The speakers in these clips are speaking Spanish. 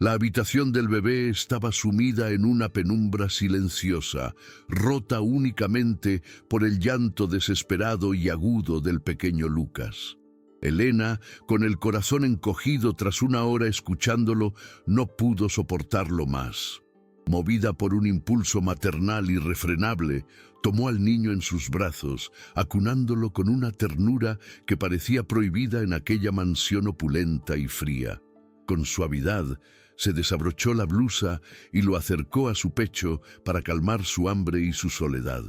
La habitación del bebé estaba sumida en una penumbra silenciosa, rota únicamente por el llanto desesperado y agudo del pequeño Lucas. Elena, con el corazón encogido tras una hora escuchándolo, no pudo soportarlo más. Movida por un impulso maternal irrefrenable, tomó al niño en sus brazos, acunándolo con una ternura que parecía prohibida en aquella mansión opulenta y fría. Con suavidad, se desabrochó la blusa y lo acercó a su pecho para calmar su hambre y su soledad.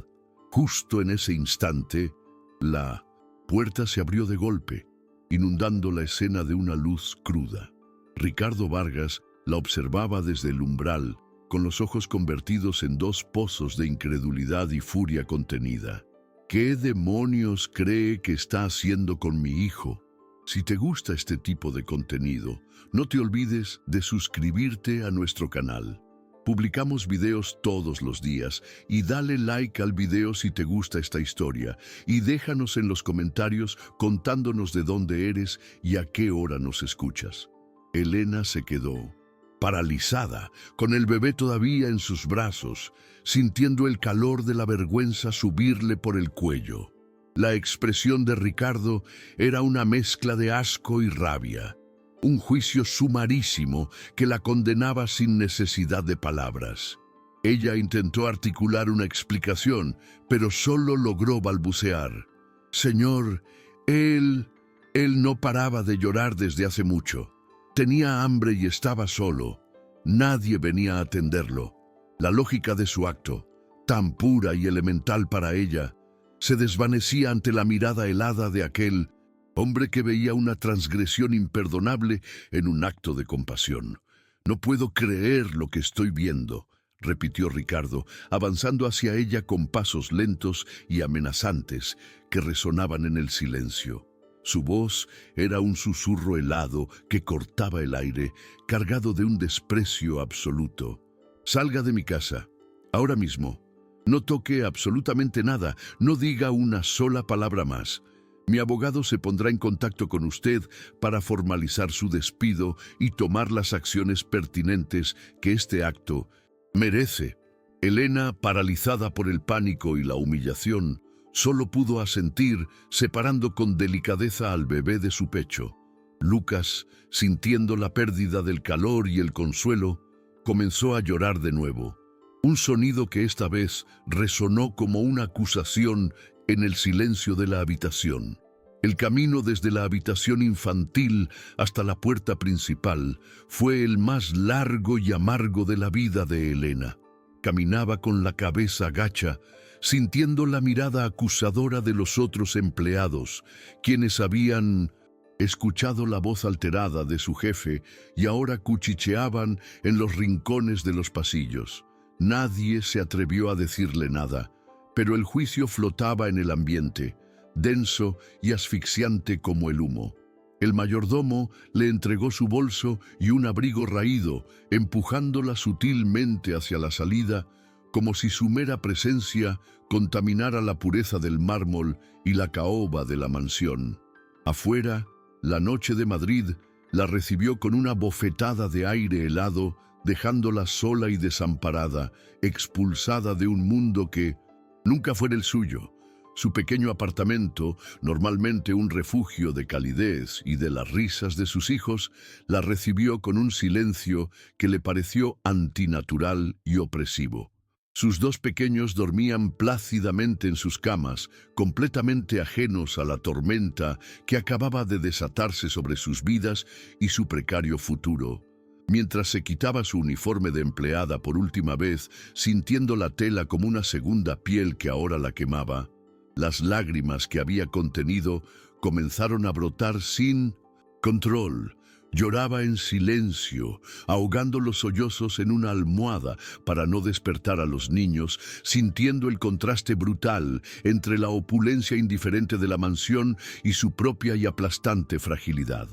Justo en ese instante, la puerta se abrió de golpe, inundando la escena de una luz cruda. Ricardo Vargas la observaba desde el umbral, con los ojos convertidos en dos pozos de incredulidad y furia contenida. ¿Qué demonios cree que está haciendo con mi hijo? Si te gusta este tipo de contenido, no te olvides de suscribirte a nuestro canal. Publicamos videos todos los días y dale like al video si te gusta esta historia y déjanos en los comentarios contándonos de dónde eres y a qué hora nos escuchas. Elena se quedó paralizada, con el bebé todavía en sus brazos, sintiendo el calor de la vergüenza subirle por el cuello. La expresión de Ricardo era una mezcla de asco y rabia, un juicio sumarísimo que la condenaba sin necesidad de palabras. Ella intentó articular una explicación, pero solo logró balbucear. «Señor, él no paraba de llorar desde hace mucho. Tenía hambre y estaba solo. Nadie venía a atenderlo. La lógica de su acto, tan pura y elemental para ella, se desvanecía ante la mirada helada de aquel hombre que veía una transgresión imperdonable en un acto de compasión. «No puedo creer lo que estoy viendo», repitió Ricardo, avanzando hacia ella con pasos lentos y amenazantes que resonaban en el silencio. Su voz era un susurro helado que cortaba el aire, cargado de un desprecio absoluto. «Salga de mi casa, ahora mismo. No toque absolutamente nada, no diga una sola palabra más. Mi abogado se pondrá en contacto con usted para formalizar su despido y tomar las acciones pertinentes que este acto merece». Elena, paralizada por el pánico y la humillación, solo pudo asentir, separando con delicadeza al bebé de su pecho. Lucas, sintiendo la pérdida del calor y el consuelo, comenzó a llorar de nuevo. Un sonido que esta vez resonó como una acusación en el silencio de la habitación. El camino desde la habitación infantil hasta la puerta principal fue el más largo y amargo de la vida de Elena. Caminaba con la cabeza gacha, sintiendo la mirada acusadora de los otros empleados, quienes habían escuchado la voz alterada de su jefe y ahora cuchicheaban en los rincones de los pasillos. Nadie se atrevió a decirle nada, pero el juicio flotaba en el ambiente, denso y asfixiante como el humo. El mayordomo le entregó su bolso y un abrigo raído, empujándola sutilmente hacia la salida, como si su mera presencia contaminara la pureza del mármol y la caoba de la mansión. Afuera, la noche de Madrid la recibió con una bofetada de aire helado, dejándola sola y desamparada, expulsada de un mundo que nunca fue el suyo. Su pequeño apartamento, normalmente un refugio de calidez y de las risas de sus hijos, la recibió con un silencio que le pareció antinatural y opresivo. Sus dos pequeños dormían plácidamente en sus camas, completamente ajenos a la tormenta que acababa de desatarse sobre sus vidas y su precario futuro. Mientras se quitaba su uniforme de empleada por última vez, sintiendo la tela como una segunda piel que ahora la quemaba, las lágrimas que había contenido comenzaron a brotar sin control. Lloraba en silencio, ahogando los sollozos en una almohada para no despertar a los niños, sintiendo el contraste brutal entre la opulencia indiferente de la mansión y su propia y aplastante fragilidad.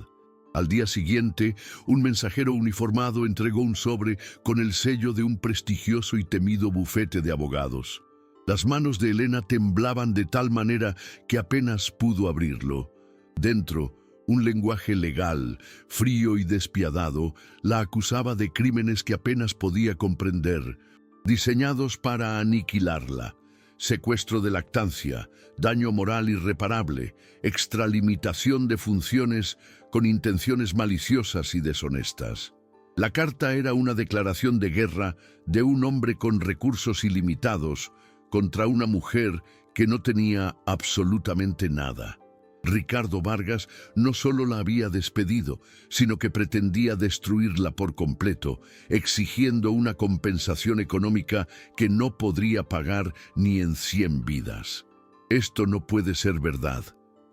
Al día siguiente, un mensajero uniformado entregó un sobre con el sello de un prestigioso y temido bufete de abogados. Las manos de Elena temblaban de tal manera que apenas pudo abrirlo. Dentro, Un lenguaje legal, frío y despiadado, la acusaba de crímenes que apenas podía comprender, diseñados para aniquilarla. Secuestro de lactancia, daño moral irreparable, extralimitación de funciones con intenciones maliciosas y deshonestas. La carta era una declaración de guerra de un hombre con recursos ilimitados contra una mujer que no tenía absolutamente nada. Ricardo Vargas no solo la había despedido, sino que pretendía destruirla por completo, exigiendo una compensación económica que no podría pagar ni en 100 vidas. «Esto no puede ser verdad.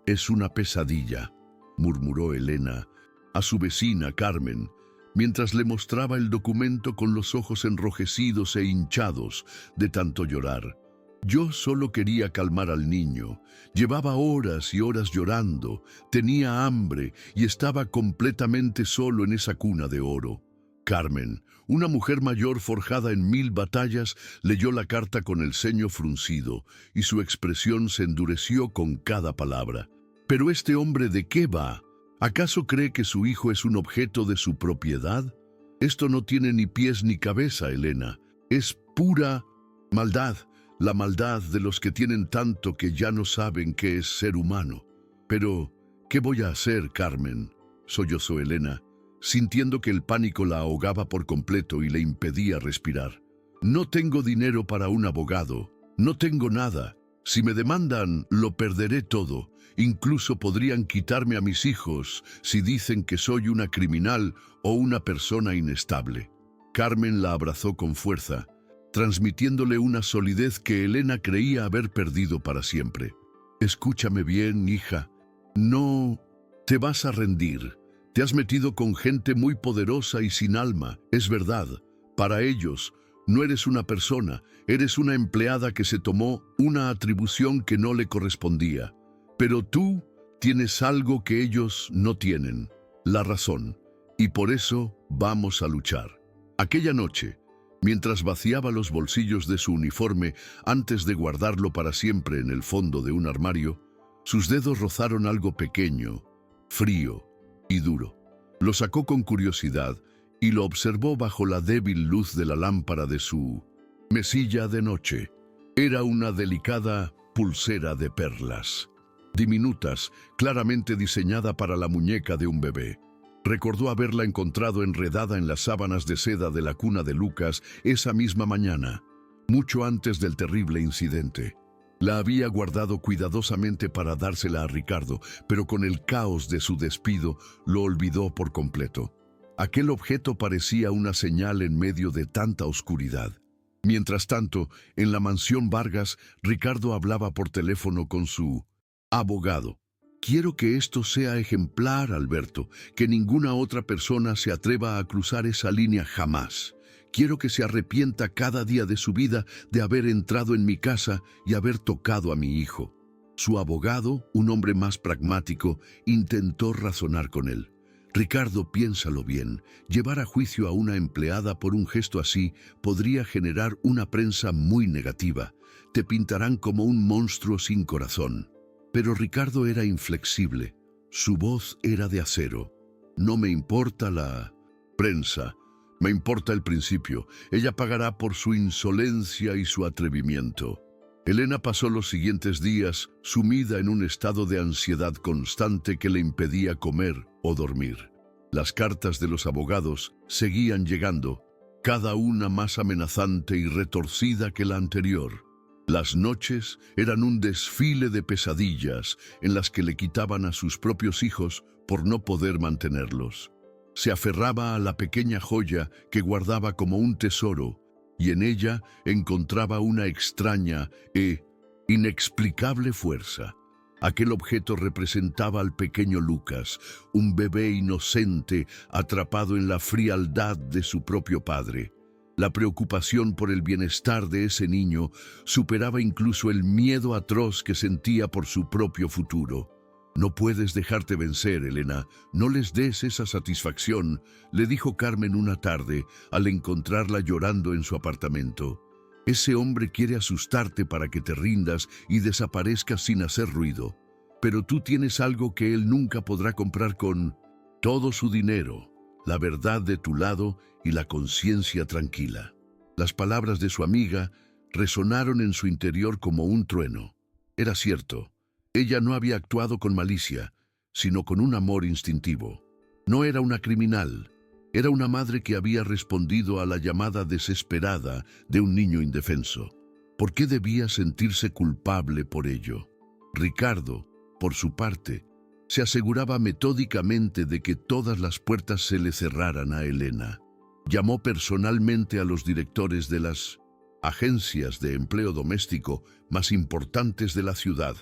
Es una pesadilla», murmuró Elena a su vecina Carmen, mientras le mostraba el documento con los ojos enrojecidos e hinchados de tanto llorar. «Yo solo quería calmar al niño. Llevaba horas y horas llorando, tenía hambre y estaba completamente solo en esa cuna de oro». Carmen, una mujer mayor forjada en 1000 batallas, leyó la carta con el ceño fruncido y su expresión se endureció con cada palabra. «¿Pero este hombre de qué va? ¿Acaso cree que su hijo es un objeto de su propiedad? Esto no tiene ni pies ni cabeza, Elena. Es pura maldad. La maldad de los que tienen tanto que ya no saben qué es ser humano». «Pero, ¿qué voy a hacer, Carmen?», sollozó Elena, sintiendo que el pánico la ahogaba por completo y le impedía respirar. «No tengo dinero para un abogado. No tengo nada. Si me demandan, lo perderé todo. Incluso podrían quitarme a mis hijos si dicen que soy una criminal o una persona inestable». Carmen la abrazó con fuerza, transmitiéndole una solidez que Elena creía haber perdido para siempre. «Escúchame bien, hija. No te vas a rendir. Te has metido con gente muy poderosa y sin alma, es verdad. Para ellos, no eres una persona, eres una empleada que se tomó una atribución que no le correspondía. Pero tú tienes algo que ellos no tienen, la razón, y por eso vamos a luchar». Aquella noche, mientras vaciaba los bolsillos de su uniforme antes de guardarlo para siempre en el fondo de un armario, sus dedos rozaron algo pequeño, frío y duro. Lo sacó con curiosidad y lo observó bajo la débil luz de la lámpara de su mesilla de noche. Era una delicada pulsera de perlas, diminutas, claramente diseñada para la muñeca de un bebé. Recordó haberla encontrado enredada en las sábanas de seda de la cuna de Lucas esa misma mañana, mucho antes del terrible incidente. La había guardado cuidadosamente para dársela a Ricardo, pero con el caos de su despido lo olvidó por completo. Aquel objeto parecía una señal en medio de tanta oscuridad. Mientras tanto, en la mansión Vargas, Ricardo hablaba por teléfono con su abogado. «Quiero que esto sea ejemplar, Alberto, que ninguna otra persona se atreva a cruzar esa línea jamás. Quiero que se arrepienta cada día de su vida de haber entrado en mi casa y haber tocado a mi hijo». Su abogado, un hombre más pragmático, intentó razonar con él. «Ricardo, piénsalo bien. Llevar a juicio a una empleada por un gesto así podría generar una prensa muy negativa. Te pintarán como un monstruo sin corazón». Pero Ricardo era inflexible. Su voz era de acero. «No me importa la prensa. Me importa el principio. Ella pagará por su insolencia y su atrevimiento». Elena pasó los siguientes días sumida en un estado de ansiedad constante que le impedía comer o dormir. Las cartas de los abogados seguían llegando, cada una más amenazante y retorcida que la anterior. Las noches eran un desfile de pesadillas en las que le quitaban a sus propios hijos por no poder mantenerlos. Se aferraba a la pequeña joya que guardaba como un tesoro y en ella encontraba una extraña e inexplicable fuerza. Aquel objeto representaba al pequeño Lucas, un bebé inocente atrapado en la frialdad de su propio padre. La preocupación por el bienestar de ese niño superaba incluso el miedo atroz que sentía por su propio futuro. «No puedes dejarte vencer, Elena. No les des esa satisfacción», le dijo Carmen una tarde al encontrarla llorando en su apartamento. «Ese hombre quiere asustarte para que te rindas y desaparezcas sin hacer ruido. pero tú tienes algo que él nunca podrá comprar con todo su dinero, la verdad de tu lado y la conciencia tranquila. Las palabras de su amiga resonaron en su interior como un trueno. Era cierto, ella no había actuado con malicia, sino con un amor instintivo. No era una criminal, era una madre que había respondido a la llamada desesperada de un niño indefenso. ¿Por qué debía sentirse culpable por ello? Ricardo, por su parte, se aseguraba metódicamente de que todas las puertas se le cerraran a Elena. Llamó personalmente a los directores de las agencias de empleo doméstico más importantes de la ciudad,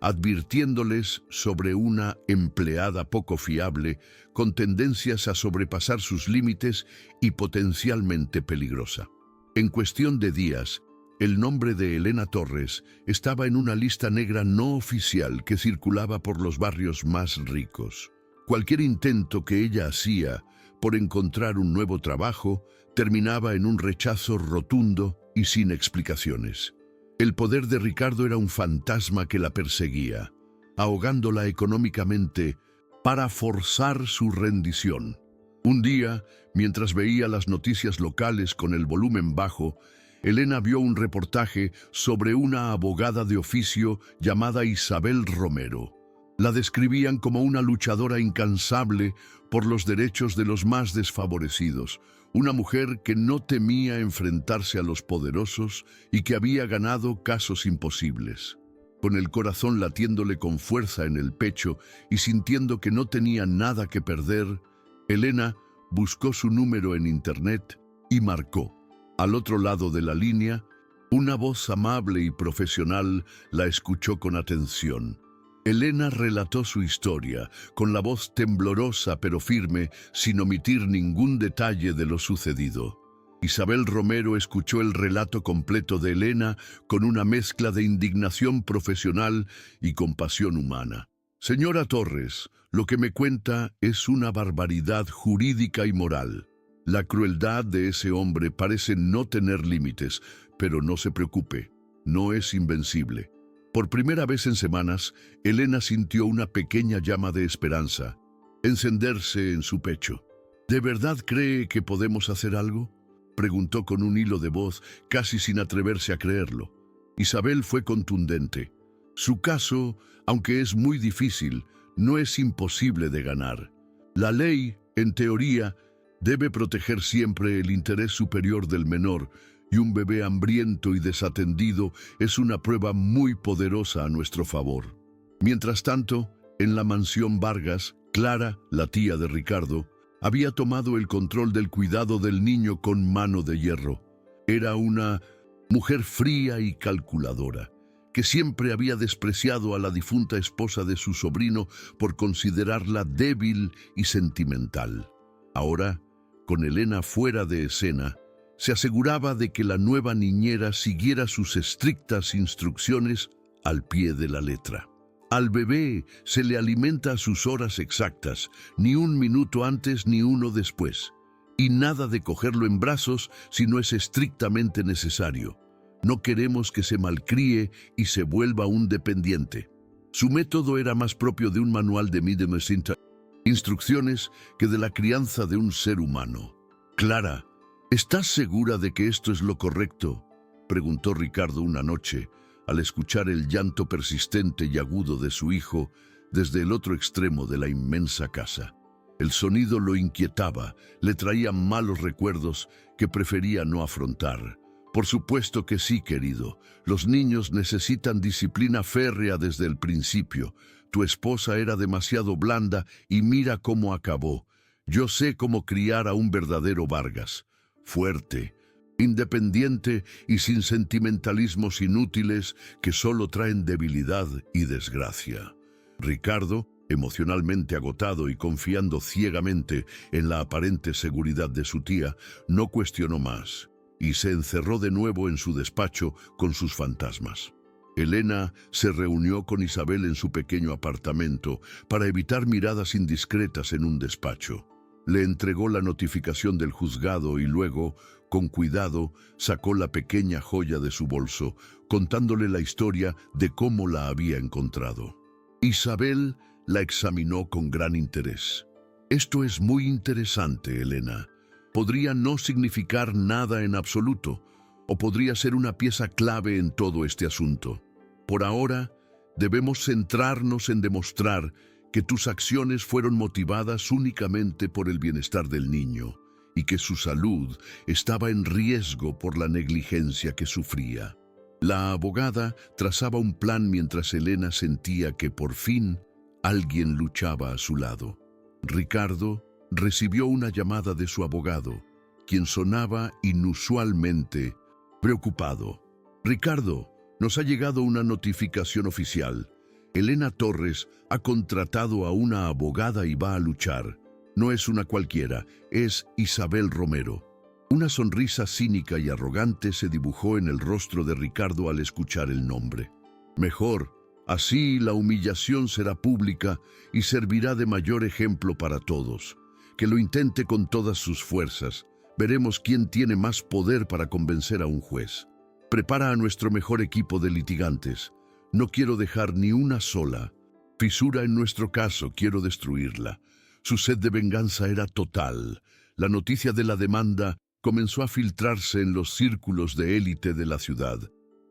advirtiéndoles sobre una empleada poco fiable con tendencias a sobrepasar sus límites y potencialmente peligrosa. En cuestión de días, el nombre de Elena Torres estaba en una lista negra no oficial que circulaba por los barrios más ricos. Cualquier intento que ella hacía por encontrar un nuevo trabajo terminaba en un rechazo rotundo y sin explicaciones. El poder de Ricardo era un fantasma que la perseguía, ahogándola económicamente para forzar su rendición. Un día, mientras veía las noticias locales con el volumen bajo, Elena vio un reportaje sobre una abogada de oficio llamada Isabel Romero. La describían como una luchadora incansable por los derechos de los más desfavorecidos, una mujer que no temía enfrentarse a los poderosos y que había ganado casos imposibles. Con el corazón latiéndole con fuerza en el pecho y sintiendo que no tenía nada que perder, Elena buscó su número en internet y marcó. Al otro lado de la línea, una voz amable y profesional la escuchó con atención. Elena relató su historia, con la voz temblorosa pero firme, sin omitir ningún detalle de lo sucedido. Isabel Romero escuchó el relato completo de Elena con una mezcla de indignación profesional y compasión humana. Señora Torres, lo que me cuenta es una barbaridad jurídica y moral. La crueldad de ese hombre parece no tener límites, pero no se preocupe, no es invencible. Por primera vez en semanas, Elena sintió una pequeña llama de esperanza encenderse en su pecho. ¿De verdad cree que podemos hacer algo?, preguntó con un hilo de voz, casi sin atreverse a creerlo. Isabel fue contundente. Su caso, aunque es muy difícil, no es imposible de ganar. La ley, en teoría, debe proteger siempre el interés superior del menor, y un bebé hambriento y desatendido es una prueba muy poderosa a nuestro favor. Mientras tanto, en la mansión Vargas, Clara, la tía de Ricardo, había tomado el control del cuidado del niño con mano de hierro. Era una mujer fría y calculadora, que siempre había despreciado a la difunta esposa de su sobrino por considerarla débil y sentimental. Ahora, con Elena fuera de escena, se aseguraba de que la nueva niñera siguiera sus estrictas instrucciones al pie de la letra. Al bebé se le alimenta a sus horas exactas, ni un minuto antes ni uno después, y nada de cogerlo en brazos si no es estrictamente necesario. No queremos que se malcríe y se vuelva un dependiente. Su método era más propio de un manual de instrucciones que de la crianza de un ser humano. Clara, ¿estás segura de que esto es lo correcto?, preguntó Ricardo una noche, al escuchar el llanto persistente y agudo de su hijo desde el otro extremo de la inmensa casa. El sonido lo inquietaba, le traía malos recuerdos que prefería no afrontar. Por supuesto que sí, querido. Los niños necesitan disciplina férrea desde el principio. Tu esposa era demasiado blanda y mira cómo acabó. Yo sé cómo criar a un verdadero Vargas. Fuerte, independiente y sin sentimentalismos inútiles que solo traen debilidad y desgracia. Ricardo, emocionalmente agotado y confiando ciegamente en la aparente seguridad de su tía, no cuestionó más y se encerró de nuevo en su despacho con sus fantasmas. Elena se reunió con Isabel en su pequeño apartamento para evitar miradas indiscretas en un despacho. Le entregó la notificación del juzgado y luego, con cuidado, sacó la pequeña joya de su bolso, contándole la historia de cómo la había encontrado. Isabel la examinó con gran interés. Esto es muy interesante, Elena. Podría no significar nada en absoluto, o podría ser una pieza clave en todo este asunto. Por ahora, debemos centrarnos en demostrar que tus acciones fueron motivadas únicamente por el bienestar del niño y que su salud estaba en riesgo por la negligencia que sufría. La abogada trazaba un plan mientras Elena sentía que por fin alguien luchaba a su lado. Ricardo recibió una llamada de su abogado, quien sonaba inusualmente preocupado. Ricardo, nos ha llegado una notificación oficial. Elena Torres ha contratado a una abogada y va a luchar. No es una cualquiera, es Isabel Romero. Una sonrisa cínica y arrogante se dibujó en el rostro de Ricardo al escuchar el nombre. Mejor, así la humillación será pública y servirá de mayor ejemplo para todos. Que lo intente con todas sus fuerzas. Veremos quién tiene más poder para convencer a un juez. Prepara a nuestro mejor equipo de litigantes. No quiero dejar ni una sola fisura en nuestro caso, quiero destruirla. Su sed de venganza era total. La noticia de la demanda comenzó a filtrarse en los círculos de élite de la ciudad,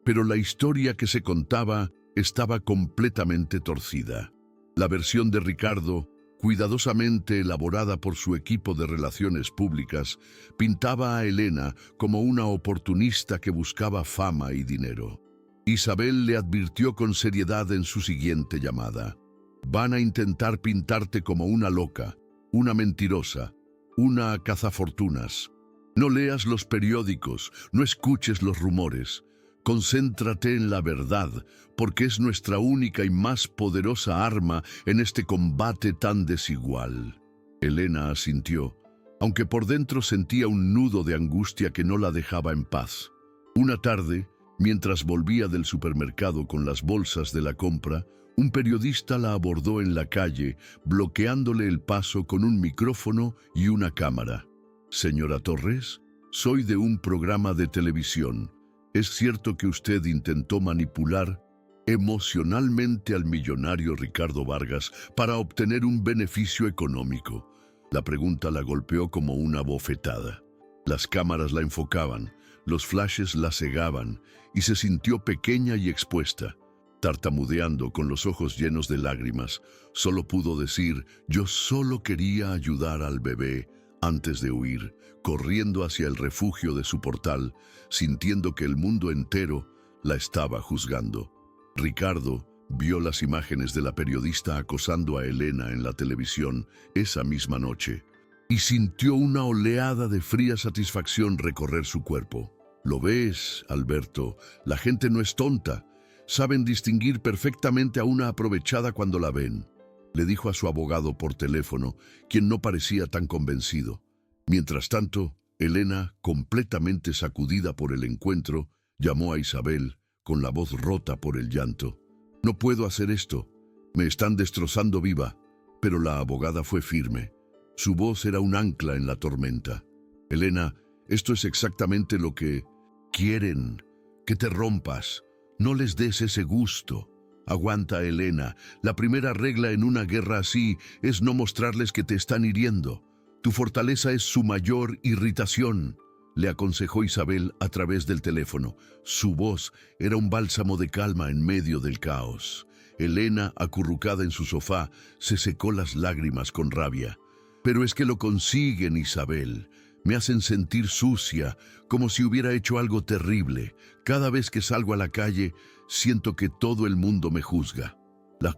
pero la historia que se contaba estaba completamente torcida. La versión de Ricardo, cuidadosamente elaborada por su equipo de relaciones públicas, pintaba a Elena como una oportunista que buscaba fama y dinero. Isabel le advirtió con seriedad en su siguiente llamada. Van a intentar pintarte como una loca, una mentirosa, una cazafortunas. No leas los periódicos, no escuches los rumores. Concéntrate en la verdad, porque es nuestra única y más poderosa arma en este combate tan desigual. Elena asintió, aunque por dentro sentía un nudo de angustia que no la dejaba en paz. Una tarde, mientras volvía del supermercado con las bolsas de la compra, un periodista la abordó en la calle, bloqueándole el paso con un micrófono y una cámara. Señora Torres, soy de un programa de televisión. ¿Es cierto que usted intentó manipular emocionalmente al millonario Ricardo Vargas para obtener un beneficio económico? La pregunta la golpeó como una bofetada. Las cámaras la enfocaban, los flashes la cegaban y se sintió pequeña y expuesta. Tartamudeando, con los ojos llenos de lágrimas, solo pudo decir: yo solo quería ayudar al bebé, antes de huir, corriendo hacia el refugio de su portal, sintiendo que el mundo entero la estaba juzgando. Ricardo vio las imágenes de la periodista acosando a Elena en la televisión esa misma noche y sintió una oleada de fría satisfacción recorrer su cuerpo. ¿Lo ves, Alberto? La gente no es tonta. Saben distinguir perfectamente a una aprovechada cuando la ven, le dijo a su abogado por teléfono, quien no parecía tan convencido. Mientras tanto, Elena, completamente sacudida por el encuentro, llamó a Isabel, con la voz rota por el llanto. No puedo hacer esto. Me están destrozando viva. Pero la abogada fue firme. Su voz era un ancla en la tormenta. Elena, esto es exactamente lo que quieren, que te rompas. No les des ese gusto. Aguanta, Elena. La primera regla en una guerra así es no mostrarles que te están hiriendo. Tu fortaleza es su mayor irritación, le aconsejó Isabel a través del teléfono. Su voz era un bálsamo de calma en medio del caos. Elena, acurrucada en su sofá, se secó las lágrimas con rabia. Pero es que lo consiguen, Isabel. Me hacen sentir sucia, como si hubiera hecho algo terrible. Cada vez que salgo a la calle, siento que todo el mundo me juzga. La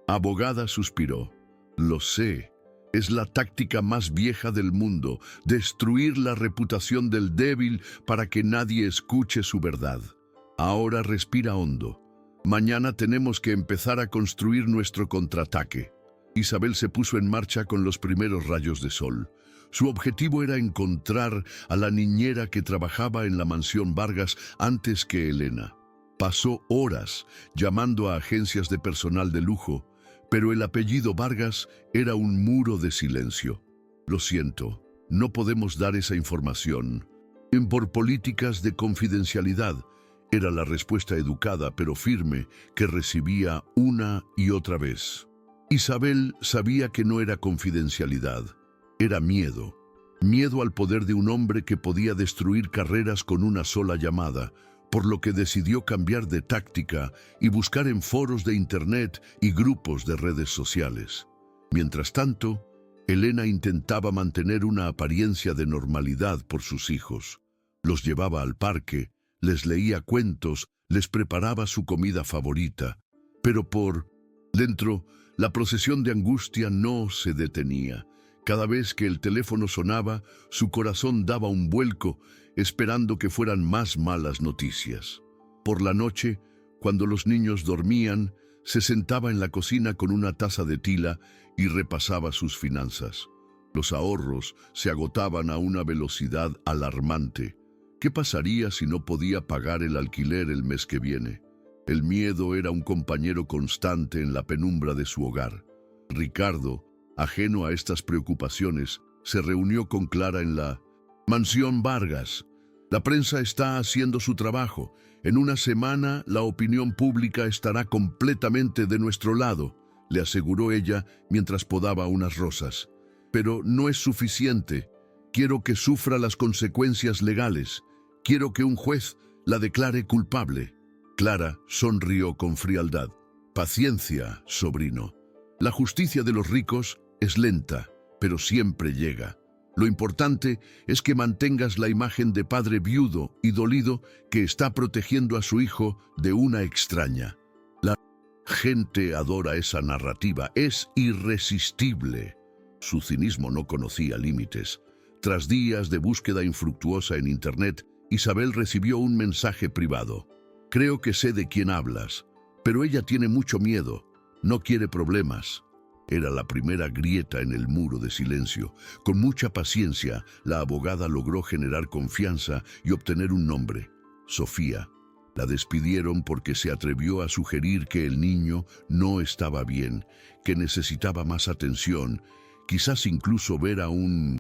abogada suspiró. Lo sé. Es la táctica más vieja del mundo, destruir la reputación del débil para que nadie escuche su verdad. Ahora respira hondo. Mañana tenemos que empezar a construir nuestro contraataque. Isabel se puso en marcha con los primeros rayos de sol. Su objetivo era encontrar a la niñera que trabajaba en la mansión Vargas antes que Elena. Pasó horas llamando a agencias de personal de lujo, pero el apellido Vargas era un muro de silencio. Lo siento, no podemos dar esa información. Por políticas de confidencialidad, Era la respuesta educada pero firme que recibía una y otra vez. Isabel sabía que no era confidencialidad, era miedo. Miedo al poder de un hombre que podía destruir carreras con una sola llamada, por lo que decidió cambiar de táctica y buscar en foros de internet y grupos de redes sociales. Mientras tanto, Elena intentaba mantener una apariencia de normalidad por sus hijos. Los llevaba al parque, les leía cuentos, les preparaba su comida favorita. Pero por dentro, la procesión de angustia no se detenía. Cada vez que el teléfono sonaba, su corazón daba un vuelco, esperando que fueran más malas noticias. Por la noche, cuando los niños dormían, se sentaba en la cocina con una taza de tila y repasaba sus finanzas. Los ahorros se agotaban a una velocidad alarmante. ¿Qué pasaría si no podía pagar el alquiler el mes que viene? El miedo era un compañero constante en la penumbra de su hogar. Ricardo, ajeno a estas preocupaciones, se reunió con Clara en la mansión Vargas. La prensa está haciendo su trabajo. En una semana la opinión pública estará completamente de nuestro lado, le aseguró ella mientras podaba unas rosas. Pero no es suficiente. Quiero que sufra las consecuencias legales. Quiero que un juez la declare culpable. Clara sonrió con frialdad. Paciencia, sobrino. La justicia de los ricos es lenta, pero siempre llega. Lo importante es que mantengas la imagen de padre viudo y dolido que está protegiendo a su hijo de una extraña. La gente adora esa narrativa, es irresistible. Su cinismo no conocía límites. Tras días de búsqueda infructuosa en Internet, Isabel recibió un mensaje privado. Creo que sé de quién hablas, pero ella tiene mucho miedo, no quiere problemas. Era la primera grieta en el muro de silencio. Con mucha paciencia, la abogada logró generar confianza y obtener un nombre: Sofía. La despidieron porque se atrevió a sugerir que el niño no estaba bien, que necesitaba más atención, quizás incluso ver a un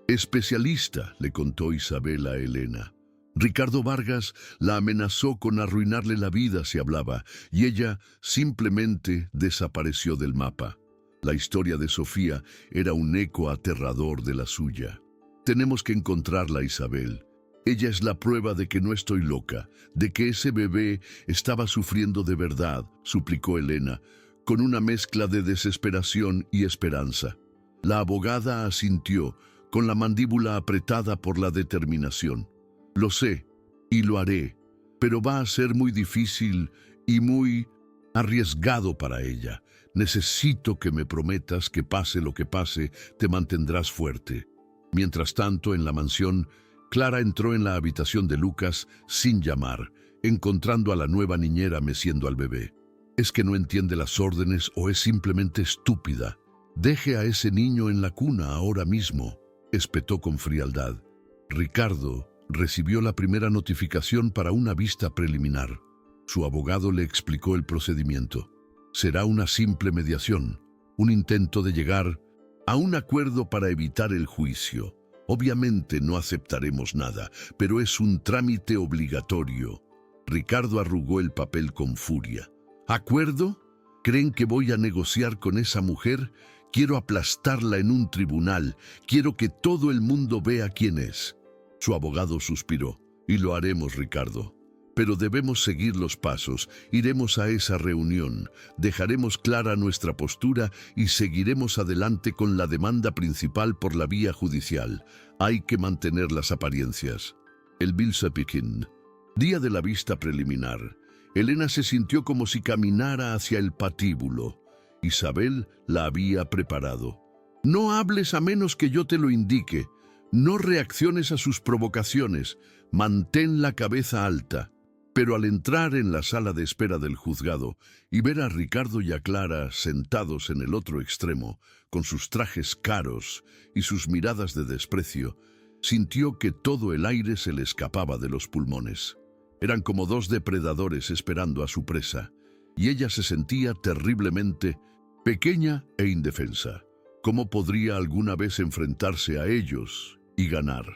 especialista, le contó Isabel a Elena. Ricardo Vargas la amenazó con arruinarle la vida si hablaba, y ella simplemente desapareció del mapa. La historia de Sofía era un eco aterrador de la suya. Tenemos que encontrarla, Isabel. Ella es la prueba de que no estoy loca, de que ese bebé estaba sufriendo de verdad, suplicó Elena, con una mezcla de desesperación y esperanza. La abogada asintió, con la mandíbula apretada por la determinación. Lo sé, y lo haré, pero va a ser muy difícil y muy arriesgado para ella. Necesito que me prometas que pase lo que pase, te mantendrás fuerte. Mientras tanto, en la mansión, Clara entró en la habitación de Lucas sin llamar, encontrando a la nueva niñera meciendo al bebé. ¿Es que no entiende las órdenes o es simplemente estúpida? Deje a ese niño en la cuna ahora mismo, espetó con frialdad. Ricardo recibió la primera notificación para una vista preliminar. Su abogado le explicó el procedimiento. Será una simple mediación, un intento de llegar a un acuerdo para evitar el juicio. Obviamente no aceptaremos nada, pero es un trámite obligatorio. Ricardo arrugó el papel con furia. ¿Acuerdo? ¿Creen que voy a negociar con esa mujer? Quiero aplastarla en un tribunal. Quiero que todo el mundo vea quién es. Su abogado suspiró. Y lo haremos, Ricardo. Pero debemos seguir los pasos. Iremos a esa reunión, dejaremos clara nuestra postura y seguiremos adelante con la demanda principal por la vía judicial. Hay que mantener las apariencias. El Bilsepikin. Día de la vista preliminar. Elena se sintió como si caminara hacia el patíbulo. Isabel la había preparado. No hables a menos que yo te lo indique. No reacciones a sus provocaciones. Mantén la cabeza alta. Pero al entrar en la sala de espera del juzgado y ver a Ricardo y a Clara sentados en el otro extremo, con sus trajes caros y sus miradas de desprecio, sintió que todo el aire se le escapaba de los pulmones. Eran como dos depredadores esperando a su presa, y ella se sentía terriblemente pequeña e indefensa. ¿Cómo podría alguna vez enfrentarse a ellos y ganar?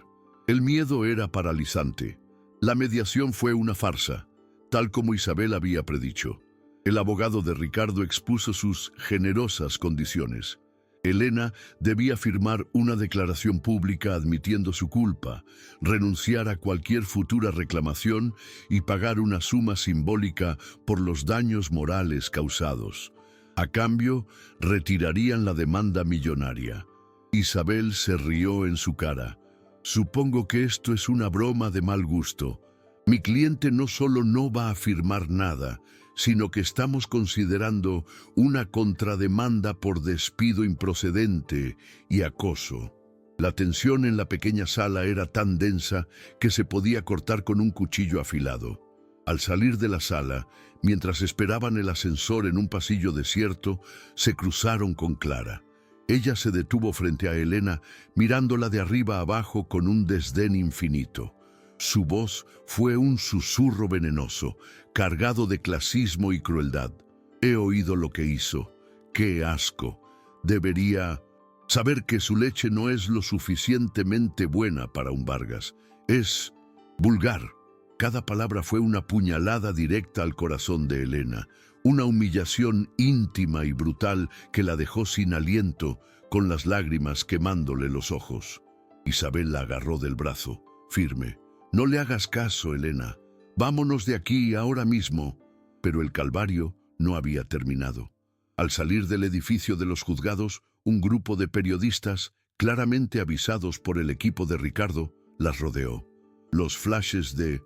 El miedo era paralizante. La mediación fue una farsa. tal como Isabel había predicho. El abogado de Ricardo expuso sus generosas condiciones. Elena debía firmar una declaración pública admitiendo su culpa, renunciar a cualquier futura reclamación y pagar una suma simbólica por los daños morales causados. A cambio, retirarían la demanda millonaria. Isabel se rió en su cara. Supongo que esto es una broma de mal gusto. Mi cliente no solo no va a firmar nada, sino que estamos considerando una contrademanda por despido improcedente y acoso. La tensión en la pequeña sala era tan densa que se podía cortar con un cuchillo afilado. Al salir de la sala, mientras esperaban el ascensor en un pasillo desierto, se cruzaron con Clara. Ella se detuvo frente a Elena, mirándola de arriba abajo con un desdén infinito. Su voz fue un susurro venenoso, cargado de clasismo y crueldad. He oído lo que hizo. ¡Qué asco! Debería saber que su leche no es lo suficientemente buena para un Vargas. Es vulgar. Cada palabra fue una puñalada directa al corazón de Elena, una humillación íntima y brutal que la dejó sin aliento, con las lágrimas quemándole los ojos. Isabel la agarró del brazo, firme. No le hagas caso, Elena. Vámonos de aquí ahora mismo. Pero el calvario no había terminado. Al salir del edificio de los juzgados, un grupo de periodistas, claramente avisados por el equipo de Ricardo, las rodeó. Los flashes de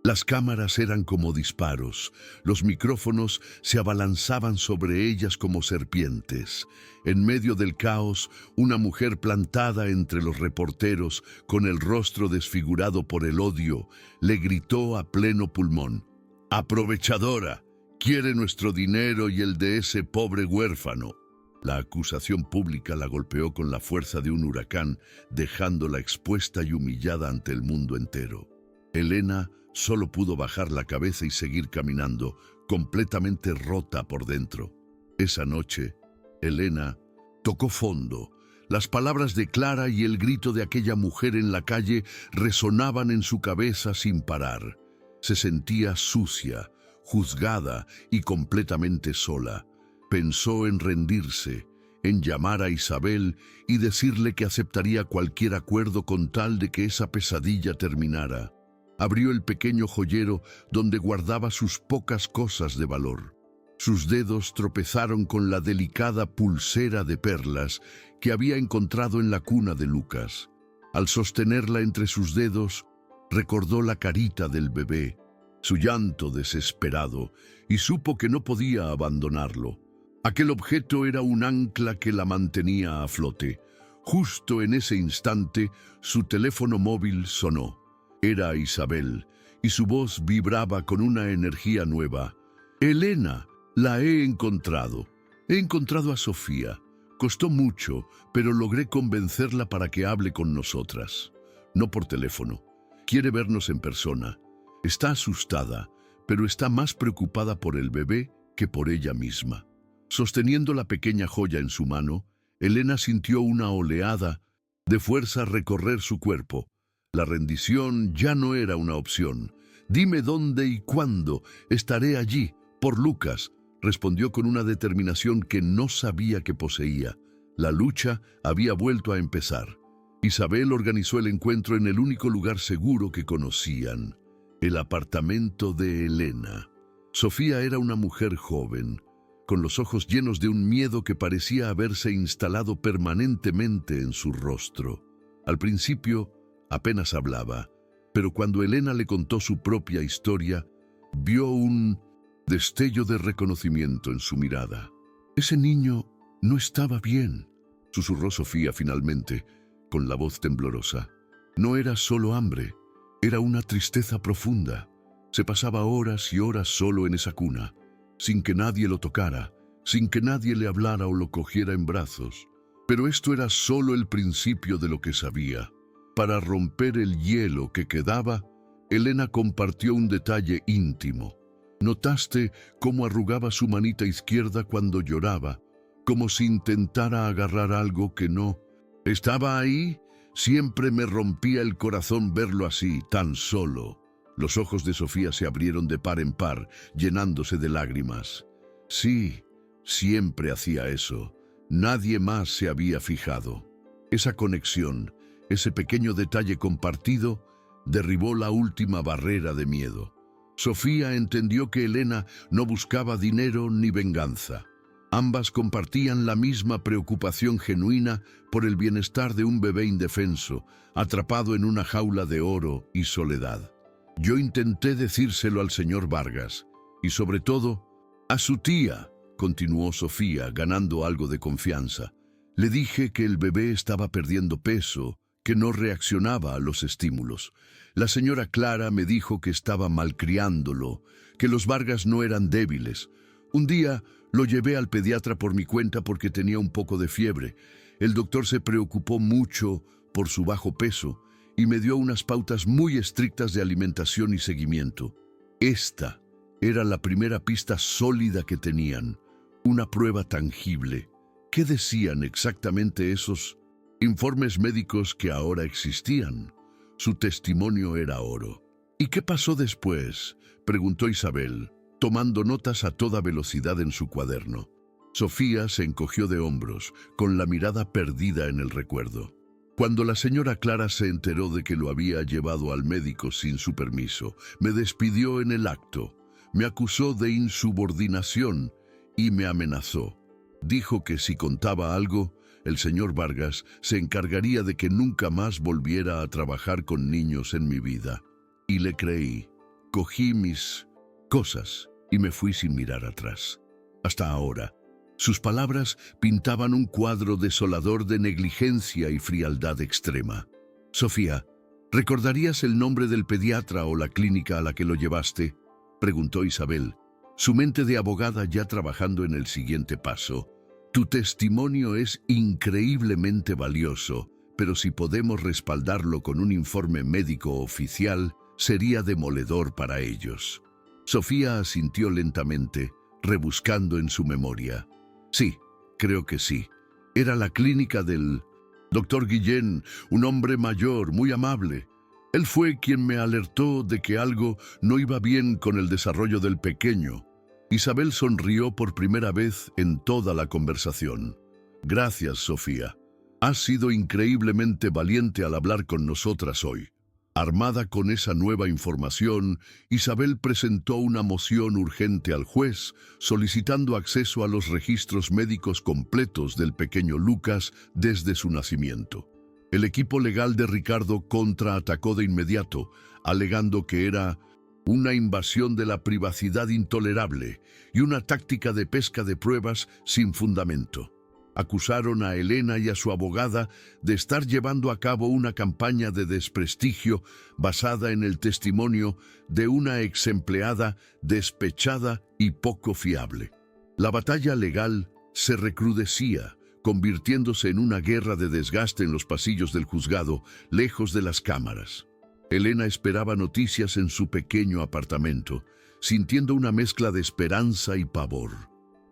las cámaras eran como disparos. Los micrófonos se abalanzaban sobre ellas como serpientes. En medio del caos, una mujer plantada entre los reporteros, con el rostro desfigurado por el odio, le gritó a pleno pulmón: «¡Aprovechadora! Quiere nuestro dinero y el de ese pobre huérfano». La acusación pública la golpeó con la fuerza de un huracán, dejándola expuesta y humillada ante el mundo entero. Elena solo pudo bajar la cabeza y seguir caminando, completamente rota por dentro. Esa noche, Elena tocó fondo. Las palabras de Clara y el grito de aquella mujer en la calle resonaban en su cabeza sin parar. Se sentía sucia, juzgada y completamente sola. Pensó en rendirse, en llamar a Isabel y decirle que aceptaría cualquier acuerdo con tal de que esa pesadilla terminara. Abrió el pequeño joyero donde guardaba sus pocas cosas de valor. Sus dedos tropezaron con la delicada pulsera de perlas que había encontrado en la cuna de Lucas. Al sostenerla entre sus dedos, recordó la carita del bebé, su llanto desesperado, y supo que no podía abandonarlo. Aquel objeto era un ancla que la mantenía a flote. Justo en ese instante, su teléfono móvil sonó. Era Isabel, y su voz vibraba con una energía nueva. «Elena, la he encontrado. He encontrado a Sofía. Costó mucho, pero logré convencerla para que hable con nosotras. No por teléfono. Quiere vernos en persona. Está asustada, pero está más preocupada por el bebé que por ella misma». Sosteniendo la pequeña joya en su mano, Elena sintió una oleada de fuerza recorrer su cuerpo. La rendición ya no era una opción. «Dime dónde y cuándo. Estaré allí, por Lucas», respondió con una determinación que no sabía que poseía. La lucha había vuelto a empezar. Isabel organizó el encuentro en el único lugar seguro que conocían, el apartamento de Elena. Sofía era una mujer joven, con los ojos llenos de un miedo que parecía haberse instalado permanentemente en su rostro. Al principio, apenas hablaba, pero cuando Elena le contó su propia historia, vio un destello de reconocimiento en su mirada. «Ese niño no estaba bien», susurró Sofía finalmente, con la voz temblorosa. No era solo hambre, era una tristeza profunda. Se pasaba horas y horas solo en esa cuna, sin que nadie lo tocara, sin que nadie le hablara o lo cogiera en brazos. Pero esto era solo el principio de lo que sabía. Para romper el hielo que quedaba, Elena compartió un detalle íntimo. «Notaste cómo arrugaba su manita izquierda cuando lloraba, como si intentara agarrar algo que no estaba ahí? Siempre me rompía el corazón verlo así, tan solo». Los ojos de Sofía se abrieron de par en par, llenándose de lágrimas. Sí, siempre hacía eso. Nadie más se había fijado. Esa conexión, ese pequeño detalle compartido, derribó la última barrera de miedo. Sofía entendió que Elena no buscaba dinero ni venganza. Ambas compartían la misma preocupación genuina por el bienestar de un bebé indefenso, atrapado en una jaula de oro y soledad. Yo intenté decírselo al señor Vargas, y sobre todo, a su tía, continuó Sofía, ganando algo de confianza. Le dije que el bebé estaba perdiendo peso, que no reaccionaba a los estímulos. La señora Clara me dijo que estaba malcriándolo, que los Vargas no eran débiles. Un día lo llevé al pediatra por mi cuenta porque tenía un poco de fiebre. El doctor se preocupó mucho por su bajo peso y me dio unas pautas muy estrictas de alimentación y seguimiento. Esta era la primera pista sólida que tenían, una prueba tangible. ¿Qué decían exactamente esos informes médicos que ahora existían? Su testimonio era oro. ¿Y qué pasó después?, preguntó Isabel, tomando notas a toda velocidad en su cuaderno. Sofía se encogió de hombros, con la mirada perdida en el recuerdo. Cuando la señora Clara se enteró de que lo había llevado al médico sin su permiso, me despidió en el acto, me acusó de insubordinación y me amenazó. Dijo que si contaba algo, el señor Vargas se encargaría de que nunca más volviera a trabajar con niños en mi vida. Y le creí. Cogí mis cosas y me fui sin mirar atrás. Hasta ahora, sus palabras pintaban un cuadro desolador de negligencia y frialdad extrema. Sofía, ¿recordarías el nombre del pediatra o la clínica a la que lo llevaste?, preguntó Isabel, su mente de abogada ya trabajando en el siguiente paso. Tu testimonio es increíblemente valioso, pero si podemos respaldarlo con un informe médico oficial, sería demoledor para ellos. Sofía asintió lentamente, rebuscando en su memoria. Sí, creo que sí. Era la clínica del doctor Guillén, un hombre mayor, muy amable. Él fue quien me alertó de que algo no iba bien con el desarrollo del pequeño. Isabel sonrió por primera vez en toda la conversación. Gracias, Sofía. Has sido increíblemente valiente al hablar con nosotras hoy. Armada con esa nueva información, Isabel presentó una moción urgente al juez, solicitando acceso a los registros médicos completos del pequeño Lucas desde su nacimiento. El equipo legal de Ricardo contraatacó de inmediato, alegando que era una invasión de la privacidad intolerable y una táctica de pesca de pruebas sin fundamento. Acusaron a Elena y a su abogada de estar llevando a cabo una campaña de desprestigio basada en el testimonio de una exempleada despechada y poco fiable. La batalla legal se recrudecía, convirtiéndose en una guerra de desgaste en los pasillos del juzgado, lejos de las cámaras. Elena esperaba noticias en su pequeño apartamento, sintiendo una mezcla de esperanza y pavor.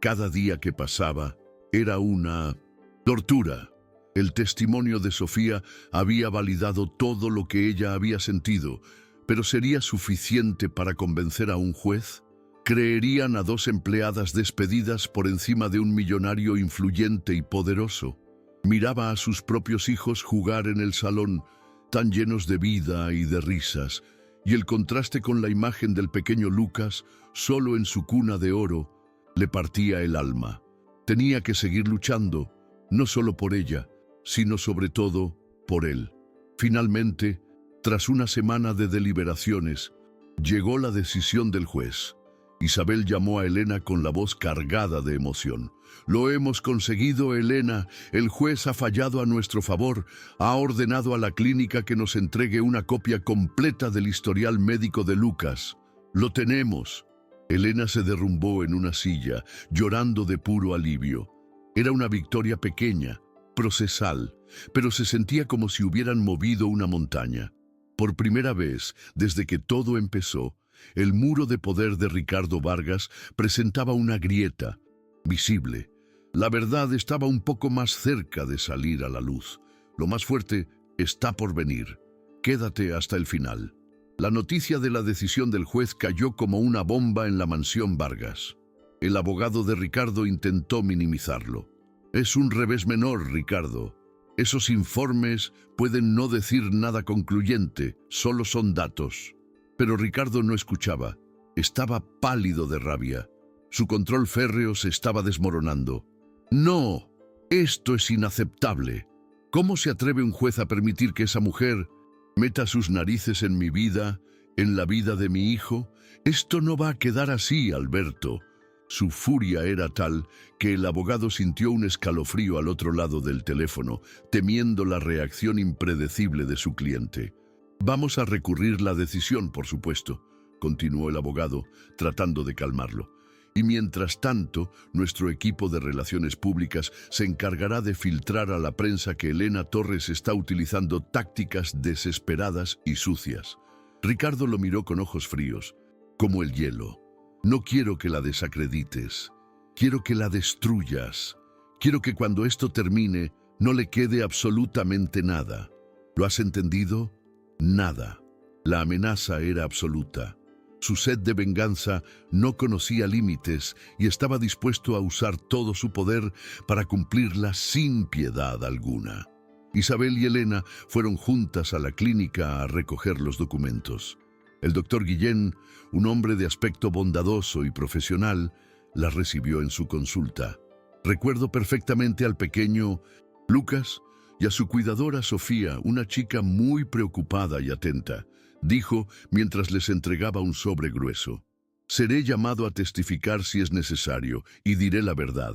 Cada día que pasaba era una tortura. El testimonio de Sofía había validado todo lo que ella había sentido, pero ¿sería suficiente para convencer a un juez? ¿Creerían a dos empleadas despedidas por encima de un millonario influyente y poderoso? Miraba a sus propios hijos jugar en el salón, tan llenos de vida y de risas, y el contraste con la imagen del pequeño Lucas, solo en su cuna de oro, le partía el alma. Tenía que seguir luchando, no solo por ella, sino sobre todo por él. Finalmente, tras una semana de deliberaciones, llegó la decisión del juez. Isabel llamó a Elena con la voz cargada de emoción. «Lo hemos conseguido, Elena. El juez ha fallado a nuestro favor. Ha ordenado a la clínica que nos entregue una copia completa del historial médico de Lucas. Lo tenemos». Elena se derrumbó en una silla, llorando de puro alivio. Era una victoria pequeña, procesal, pero se sentía como si hubieran movido una montaña. Por primera vez, desde que todo empezó, el muro de poder de Ricardo Vargas presentaba una grieta, visible. La verdad estaba un poco más cerca de salir a la luz. Lo más fuerte está por venir. Quédate hasta el final. La noticia de la decisión del juez cayó como una bomba en la mansión Vargas. El abogado de Ricardo intentó minimizarlo. Es un revés menor, Ricardo. Esos informes pueden no decir nada concluyente, solo son datos. Pero Ricardo no escuchaba. Estaba pálido de rabia. Su control férreo se estaba desmoronando. ¡No! Esto es inaceptable. ¿Cómo se atreve un juez a permitir que esa mujer meta sus narices en mi vida, en la vida de mi hijo? Esto no va a quedar así, Alberto. Su furia era tal que el abogado sintió un escalofrío al otro lado del teléfono, temiendo la reacción impredecible de su cliente. Vamos a recurrir la decisión, por supuesto, continuó el abogado, tratando de calmarlo. Y mientras tanto, nuestro equipo de relaciones públicas se encargará de filtrar a la prensa que Elena Torres está utilizando tácticas desesperadas y sucias. Ricardo lo miró con ojos fríos, como el hielo. No quiero que la desacredites. Quiero que la destruyas. Quiero que cuando esto termine, no le quede absolutamente nada. ¿Lo has entendido? Nada. La amenaza era absoluta. Su sed de venganza no conocía límites y estaba dispuesto a usar todo su poder para cumplirla sin piedad alguna. Isabel y Elena fueron juntas a la clínica a recoger los documentos. El doctor Guillén, un hombre de aspecto bondadoso y profesional, las recibió en su consulta. Recuerdo perfectamente al pequeño Lucas y a su cuidadora Sofía, una chica muy preocupada y atenta. Dijo mientras les entregaba un sobre grueso. Seré llamado a testificar si es necesario y diré la verdad.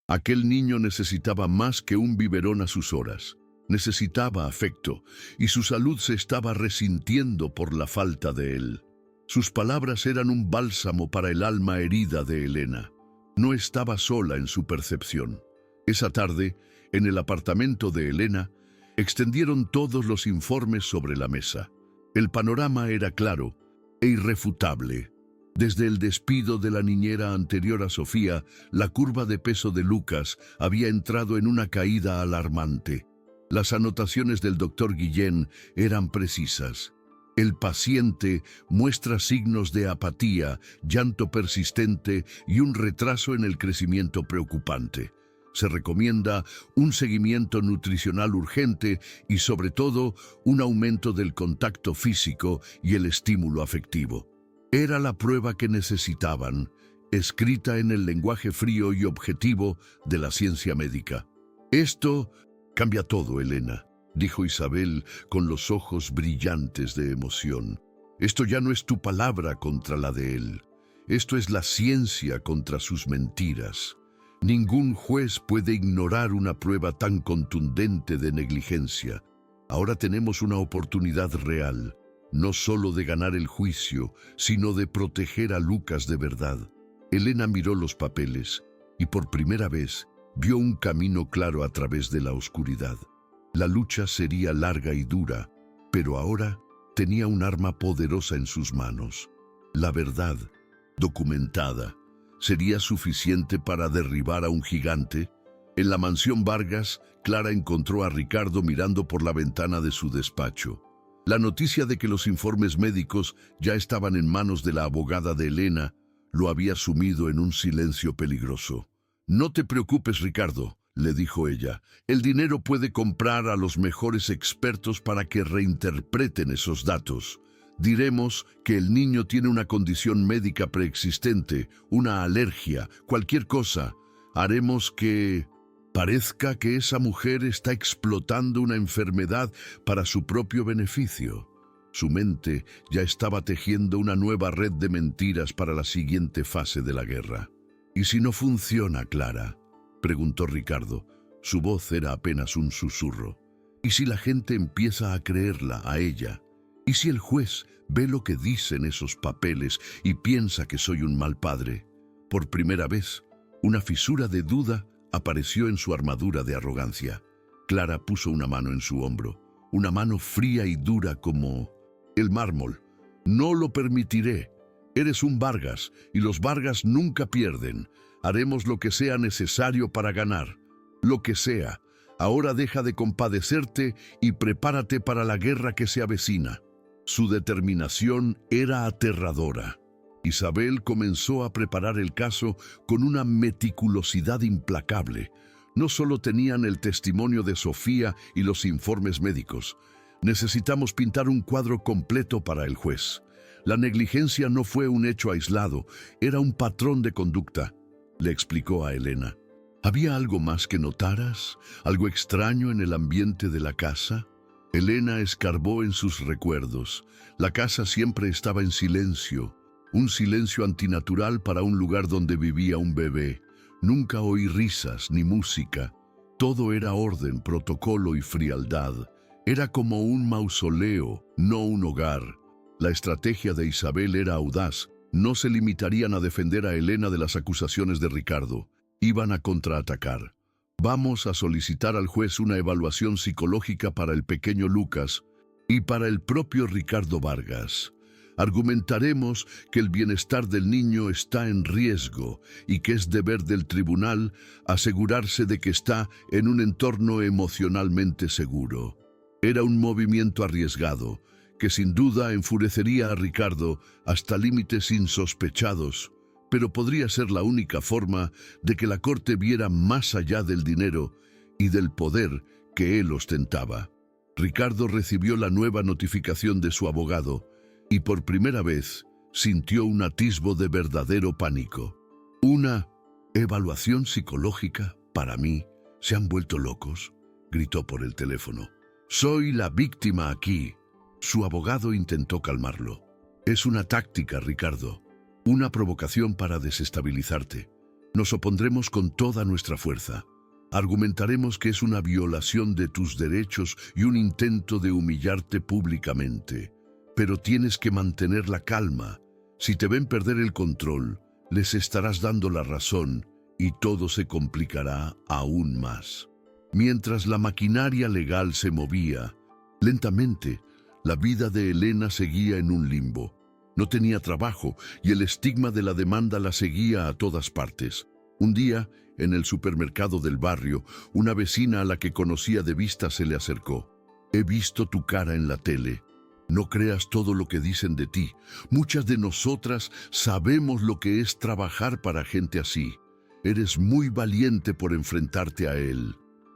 Aquel niño necesitaba más que un biberón a sus horas. Necesitaba afecto y su salud se estaba resintiendo por la falta de él. Sus palabras eran un bálsamo para el alma herida de Elena. No estaba sola en su percepción. Esa tarde, en el apartamento de Elena, extendieron todos los informes sobre la mesa. El panorama era claro e irrefutable. Desde el despido de la niñera anterior a Sofía, la curva de peso de Lucas había entrado en una caída alarmante. Las anotaciones del doctor Guillén eran precisas. El paciente muestra signos de apatía, llanto persistente y un retraso en el crecimiento preocupante. Se recomienda un seguimiento nutricional urgente y, sobre todo, un aumento del contacto físico y el estímulo afectivo. Era la prueba que necesitaban, escrita en el lenguaje frío y objetivo de la ciencia médica. Esto cambia todo, Elena, dijo Isabel con los ojos brillantes de emoción. Esto ya no es tu palabra contra la de él. Esto es la ciencia contra sus mentiras. Ningún juez puede ignorar una prueba tan contundente de negligencia. Ahora tenemos una oportunidad real, no solo de ganar el juicio, sino de proteger a Lucas de verdad. Elena miró los papeles y por primera vez vio un camino claro a través de la oscuridad. La lucha sería larga y dura, pero ahora tenía un arma poderosa en sus manos. La verdad, documentada, ¿sería suficiente para derribar a un gigante? En la mansión Vargas, Clara encontró a Ricardo mirando por la ventana de su despacho. La noticia de que los informes médicos ya estaban en manos de la abogada de Elena lo había sumido en un silencio peligroso. «No te preocupes, Ricardo», le dijo ella. «El dinero puede comprar a los mejores expertos para que reinterpreten esos datos. Diremos que el niño tiene una condición médica preexistente, una alergia, cualquier cosa. Haremos que parezca que esa mujer está explotando una enfermedad para su propio beneficio». Su mente ya estaba tejiendo una nueva red de mentiras para la siguiente fase de la guerra. «¿Y si no funciona, Clara?», preguntó Ricardo. Su voz era apenas un susurro. «¿Y si la gente empieza a creerla a ella? ¿Y si el juez ve lo que dicen esos papeles y piensa que soy un mal padre?» Por primera vez, una fisura de duda apareció en su armadura de arrogancia. Clara puso una mano en su hombro, una mano fría y dura como el mármol. «No lo permitiré. Eres un Vargas y los Vargas nunca pierden. Haremos lo que sea necesario para ganar. Lo que sea. Ahora deja de compadecerte y prepárate para la guerra que se avecina». Su determinación era aterradora. Isabel comenzó a preparar el caso con una meticulosidad implacable. No solo tenían el testimonio de Sofía y los informes médicos. Necesitamos pintar un cuadro completo para el juez. La negligencia no fue un hecho aislado, era un patrón de conducta, le explicó a Elena. ¿Había algo más que notaras? ¿Algo extraño en el ambiente de la casa? Elena escarbó en sus recuerdos. La casa siempre estaba en silencio, un silencio antinatural para un lugar donde vivía un bebé. Nunca oí risas ni música. Todo era orden, protocolo y frialdad. Era como un mausoleo, no un hogar. La estrategia de Isabel era audaz. No se limitarían a defender a Elena de las acusaciones de Ricardo. Iban a contraatacar. Vamos a solicitar al juez una evaluación psicológica para el pequeño Lucas y para el propio Ricardo Vargas. Argumentaremos que el bienestar del niño está en riesgo y que es deber del tribunal asegurarse de que está en un entorno emocionalmente seguro. Era un movimiento arriesgado, que sin duda enfurecería a Ricardo hasta límites insospechados, pero podría ser la única forma de que la corte viera más allá del dinero y del poder que él ostentaba. Ricardo recibió la nueva notificación de su abogado y por primera vez sintió un atisbo de verdadero pánico. «Una evaluación psicológica para mí. ¿Se han vuelto locos?», gritó por el teléfono. «Soy la víctima aquí». Su abogado intentó calmarlo. «Es una táctica, Ricardo. Una provocación para desestabilizarte. Nos opondremos con toda nuestra fuerza. Argumentaremos que es una violación de tus derechos y un intento de humillarte públicamente. Pero tienes que mantener la calma. Si te ven perder el control, les estarás dando la razón y todo se complicará aún más». Mientras la maquinaria legal se movía, lentamente, la vida de Elena seguía en un limbo. No tenía trabajo y el estigma de la demanda la seguía a todas partes. Un día, en el supermercado del barrio, una vecina a la que conocía de vista se le acercó. «He visto tu cara en la tele. No creas todo lo que dicen de ti. Muchas de nosotras sabemos lo que es trabajar para gente así. Eres muy valiente por enfrentarte a él».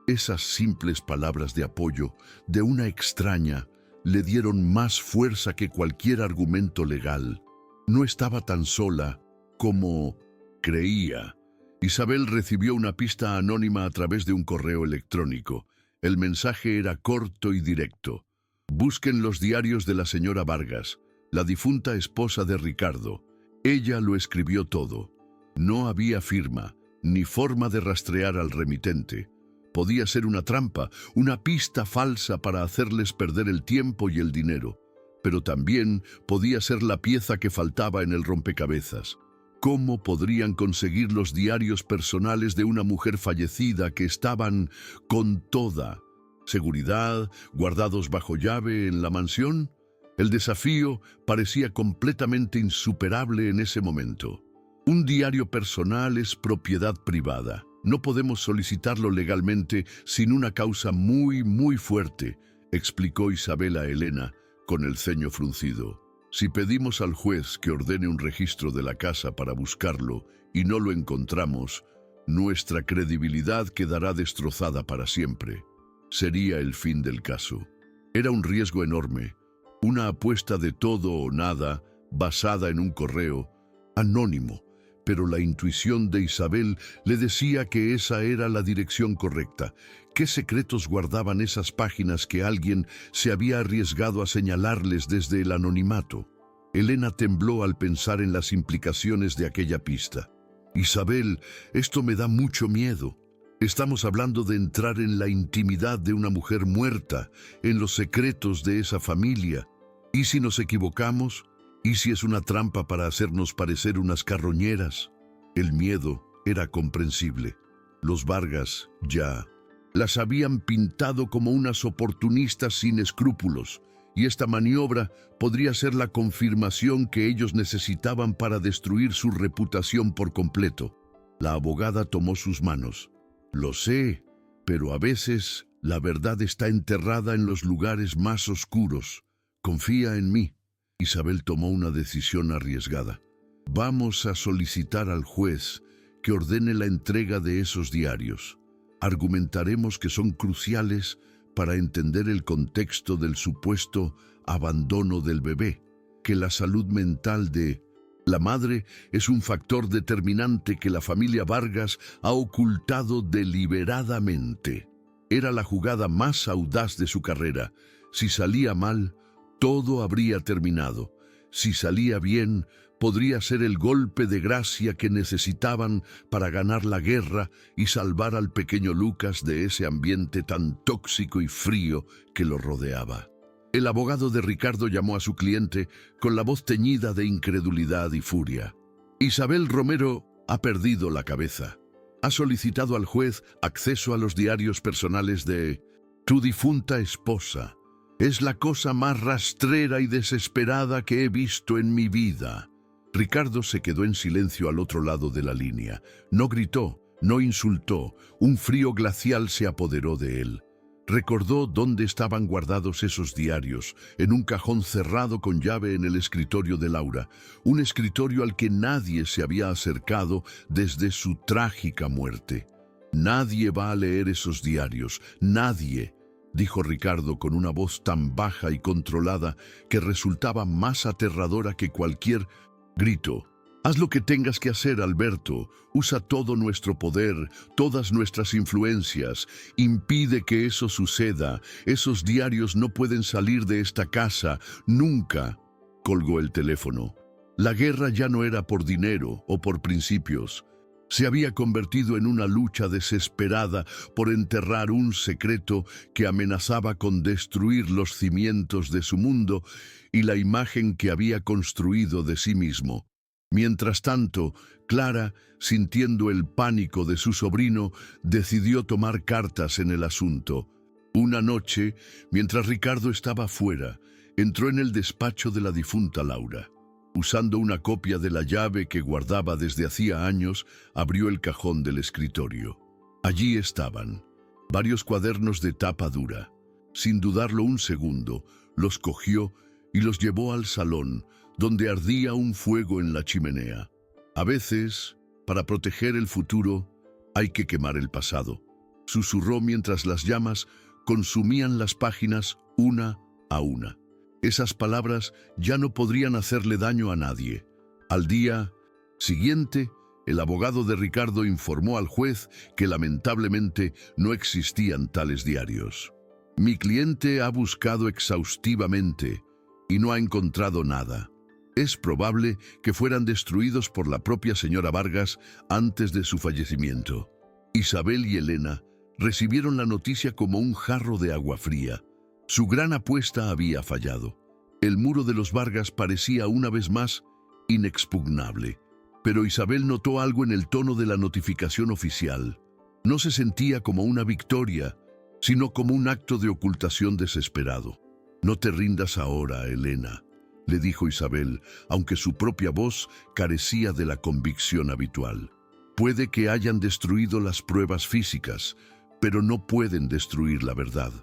Esas simples palabras de apoyo de una extraña le dieron más fuerza que cualquier argumento legal. No estaba tan sola como creía. Isabel recibió una pista anónima a través de un correo electrónico. El mensaje era corto y directo. «Busquen los diarios de la señora Vargas, la difunta esposa de Ricardo. Ella lo escribió todo». No había firma, ni forma de rastrear al remitente. Podía ser una trampa, una pista falsa para hacerles perder el tiempo y el dinero, pero también podía ser la pieza que faltaba en el rompecabezas. ¿Cómo podrían conseguir los diarios personales de una mujer fallecida que estaban con toda seguridad guardados bajo llave en la mansión? El desafío parecía completamente insuperable en ese momento. Un diario personal es propiedad privada. No podemos solicitarlo legalmente sin una causa muy fuerte, explicó Isabel a Elena, con el ceño fruncido. Si pedimos al juez que ordene un registro de la casa para buscarlo y no lo encontramos, nuestra credibilidad quedará destrozada para siempre. Sería el fin del caso. Era un riesgo enorme, una apuesta de todo o nada basada en un correo anónimo. Pero la intuición de Isabel le decía que esa era la dirección correcta. ¿Qué secretos guardaban esas páginas que alguien se había arriesgado a señalarles desde el anonimato? Elena tembló al pensar en las implicaciones de aquella pista. «Isabel, esto me da mucho miedo. Estamos hablando de entrar en la intimidad de una mujer muerta, en los secretos de esa familia. ¿Y si nos equivocamos? ¿Y si es una trampa para hacernos parecer unas carroñeras?» El miedo era comprensible. Los Vargas ya las habían pintado como unas oportunistas sin escrúpulos, y esta maniobra podría ser la confirmación que ellos necesitaban para destruir su reputación por completo. La abogada tomó sus manos. «Lo sé, pero a veces la verdad está enterrada en los lugares más oscuros», Confía en mí. Isabel tomó una decisión arriesgada. Vamos a solicitar al juez que ordene la entrega de esos diarios. Argumentaremos que son cruciales para entender el contexto del supuesto abandono del bebé, que la salud mental de la madre es un factor determinante que la familia Vargas ha ocultado deliberadamente. Era la jugada más audaz de su carrera. Si salía mal, todo habría terminado. Si salía bien, podría ser el golpe de gracia que necesitaban para ganar la guerra y salvar al pequeño Lucas de ese ambiente tan tóxico y frío que lo rodeaba. El abogado de Ricardo llamó a su cliente con la voz teñida de incredulidad y furia. Isabel Romero ha perdido la cabeza. Ha solicitado al juez acceso a los diarios personales de tu difunta esposa. Es la cosa más rastrera y desesperada que he visto en mi vida. Ricardo se quedó en silencio al otro lado de la línea. No gritó, no insultó. Un frío glacial se apoderó de él. Recordó dónde estaban guardados esos diarios, en un cajón cerrado con llave en el escritorio de Laura, un escritorio al que nadie se había acercado desde su trágica muerte. Nadie va a leer esos diarios, nadie, dijo Ricardo con una voz tan baja y controlada que resultaba más aterradora que cualquier grito. Haz lo que tengas que hacer, Alberto. Usa todo nuestro poder, todas nuestras influencias. Impide que eso suceda. Esos diarios no pueden salir de esta casa. Nunca. Colgó el teléfono. La guerra ya no era por dinero o por principios. Se había convertido en una lucha desesperada por enterrar un secreto que amenazaba con destruir los cimientos de su mundo y la imagen que había construido de sí mismo. Mientras tanto, Clara, sintiendo el pánico de su sobrino, decidió tomar cartas en el asunto. Una noche, mientras Ricardo estaba fuera, entró en el despacho de la difunta Laura. Usando una copia de la llave que guardaba desde hacía años, abrió el cajón del escritorio. Allí estaban, varios cuadernos de tapa dura. Sin dudarlo un segundo, los cogió y los llevó al salón, donde ardía un fuego en la chimenea. A veces, para proteger el futuro, hay que quemar el pasado, susurró mientras las llamas consumían las páginas una a una. Esas palabras ya no podrían hacerle daño a nadie. Al día siguiente, el abogado de Ricardo informó al juez que lamentablemente no existían tales diarios. Mi cliente ha buscado exhaustivamente y no ha encontrado nada. Es probable que fueran destruidos por la propia señora Vargas antes de su fallecimiento. Isabel y Elena recibieron la noticia como un jarro de agua fría. Su gran apuesta había fallado. El muro de los Vargas parecía una vez más inexpugnable. Pero Isabel notó algo en el tono de la notificación oficial. No se sentía como una victoria, sino como un acto de ocultación desesperado. No te rindas ahora, Elena, le dijo Isabel, aunque su propia voz carecía de la convicción habitual. Puede que hayan destruido las pruebas físicas, pero no pueden destruir la verdad.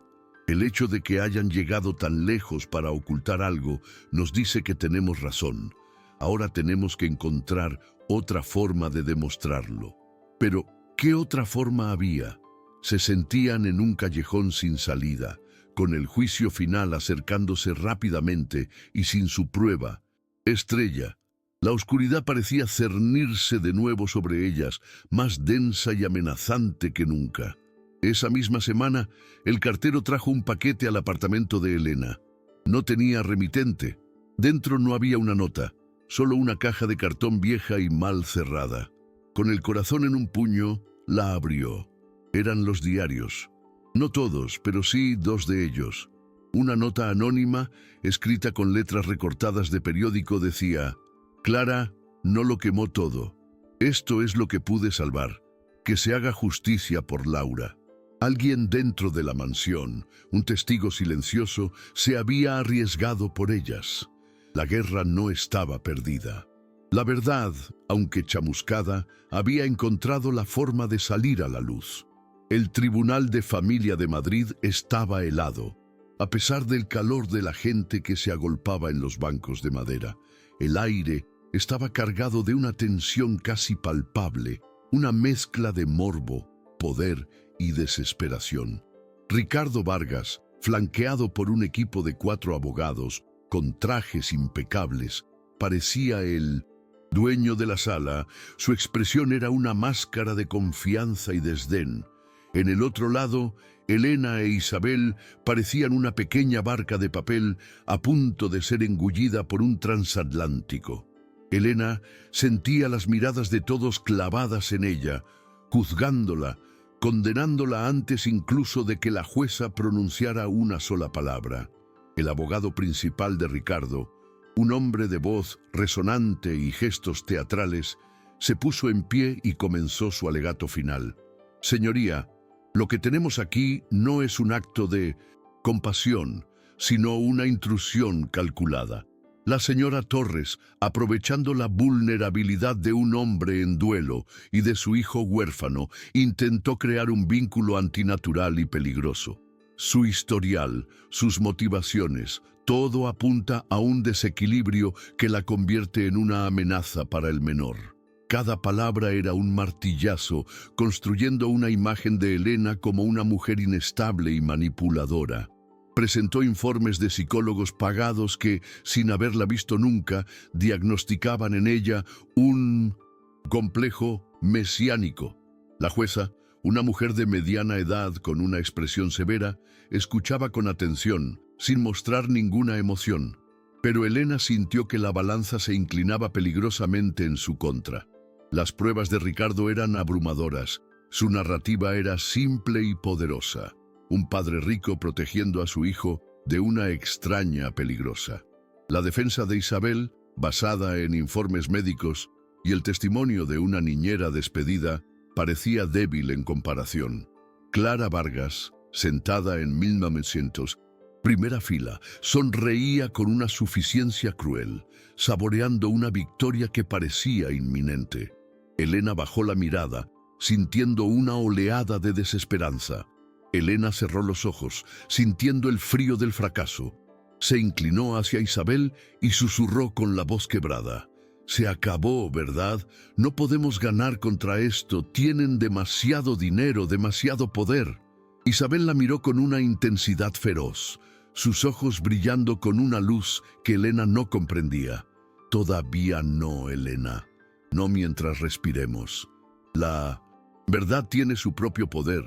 El hecho de que hayan llegado tan lejos para ocultar algo nos dice que tenemos razón. Ahora tenemos que encontrar otra forma de demostrarlo. Pero, ¿qué otra forma había? Se sentían en un callejón sin salida, con el juicio final acercándose rápidamente y sin su prueba. Estrella. La oscuridad parecía cernirse de nuevo sobre ellas, más densa y amenazante que nunca. Esa misma semana, el cartero trajo un paquete al apartamento de Elena. No tenía remitente. Dentro no había una nota, solo una caja de cartón vieja y mal cerrada. Con el corazón en un puño, la abrió. Eran los diarios. No todos, pero sí 2 de ellos. Una nota anónima, escrita con letras recortadas de periódico, decía: Clara no lo quemó todo. Esto es lo que pude salvar. Que se haga justicia por Laura. Alguien dentro de la mansión, un testigo silencioso, se había arriesgado por ellas. La guerra no estaba perdida. La verdad, aunque chamuscada, había encontrado la forma de salir a la luz. El Tribunal de Familia de Madrid estaba helado. A pesar del calor de la gente que se agolpaba en los bancos de madera, el aire estaba cargado de una tensión casi palpable, una mezcla de morbo, poder y desesperación. Ricardo Vargas, flanqueado por un equipo de 4 abogados, con trajes impecables, parecía el dueño de la sala. Su expresión era una máscara de confianza y desdén. En el otro lado, Elena e Isabel parecían una pequeña barca de papel a punto de ser engullida por un transatlántico. Elena sentía las miradas de todos clavadas en ella, juzgándola, condenándola antes incluso de que la jueza pronunciara una sola palabra. El abogado principal de Ricardo, un hombre de voz resonante y gestos teatrales, se puso en pie y comenzó su alegato final. Señoría, lo que tenemos aquí no es un acto de compasión, sino una intrusión calculada. La señora Torres, aprovechando la vulnerabilidad de un hombre en duelo y de su hijo huérfano, intentó crear un vínculo antinatural y peligroso. Su historial, sus motivaciones, todo apunta a un desequilibrio que la convierte en una amenaza para el menor. Cada palabra era un martillazo, construyendo una imagen de Elena como una mujer inestable y manipuladora. Presentó informes de psicólogos pagados que, sin haberla visto nunca, diagnosticaban en ella un complejo mesiánico. La jueza, una mujer de mediana edad con una expresión severa, escuchaba con atención, sin mostrar ninguna emoción. Pero Elena sintió que la balanza se inclinaba peligrosamente en su contra. Las pruebas de Ricardo eran abrumadoras. Su narrativa era simple y poderosa. Un padre rico protegiendo a su hijo de una extraña peligrosa. La defensa de Isabel, basada en informes médicos, y el testimonio de una niñera despedida, parecía débil en comparación. Clara Vargas, sentada en 1900, primera fila, sonreía con una suficiencia cruel, saboreando una victoria que parecía inminente. Elena bajó la mirada, sintiendo una oleada de desesperanza. Elena cerró los ojos, sintiendo el frío del fracaso. Se inclinó hacia Isabel y susurró con la voz quebrada. Se acabó, ¿verdad? No podemos ganar contra esto. Tienen demasiado dinero, demasiado poder. Isabel la miró con una intensidad feroz, sus ojos brillando con una luz que Elena no comprendía. Todavía no, Elena. No mientras respiremos. La verdad tiene su propio poder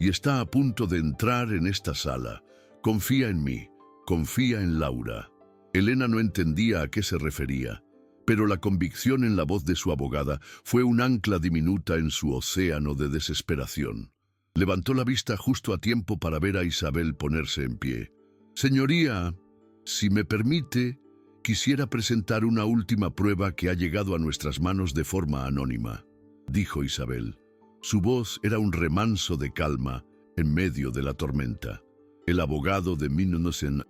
y está a punto de entrar en esta sala. Confía en mí, confía en Laura. Elena no entendía a qué se refería, pero la convicción en la voz de su abogada fue un ancla diminuta en su océano de desesperación. Levantó la vista justo a tiempo para ver a Isabel ponerse en pie. Señoría, si me permite, quisiera presentar una última prueba que ha llegado a nuestras manos de forma anónima, dijo Isabel. Su voz era un remanso de calma en medio de la tormenta. El abogado de Minosen.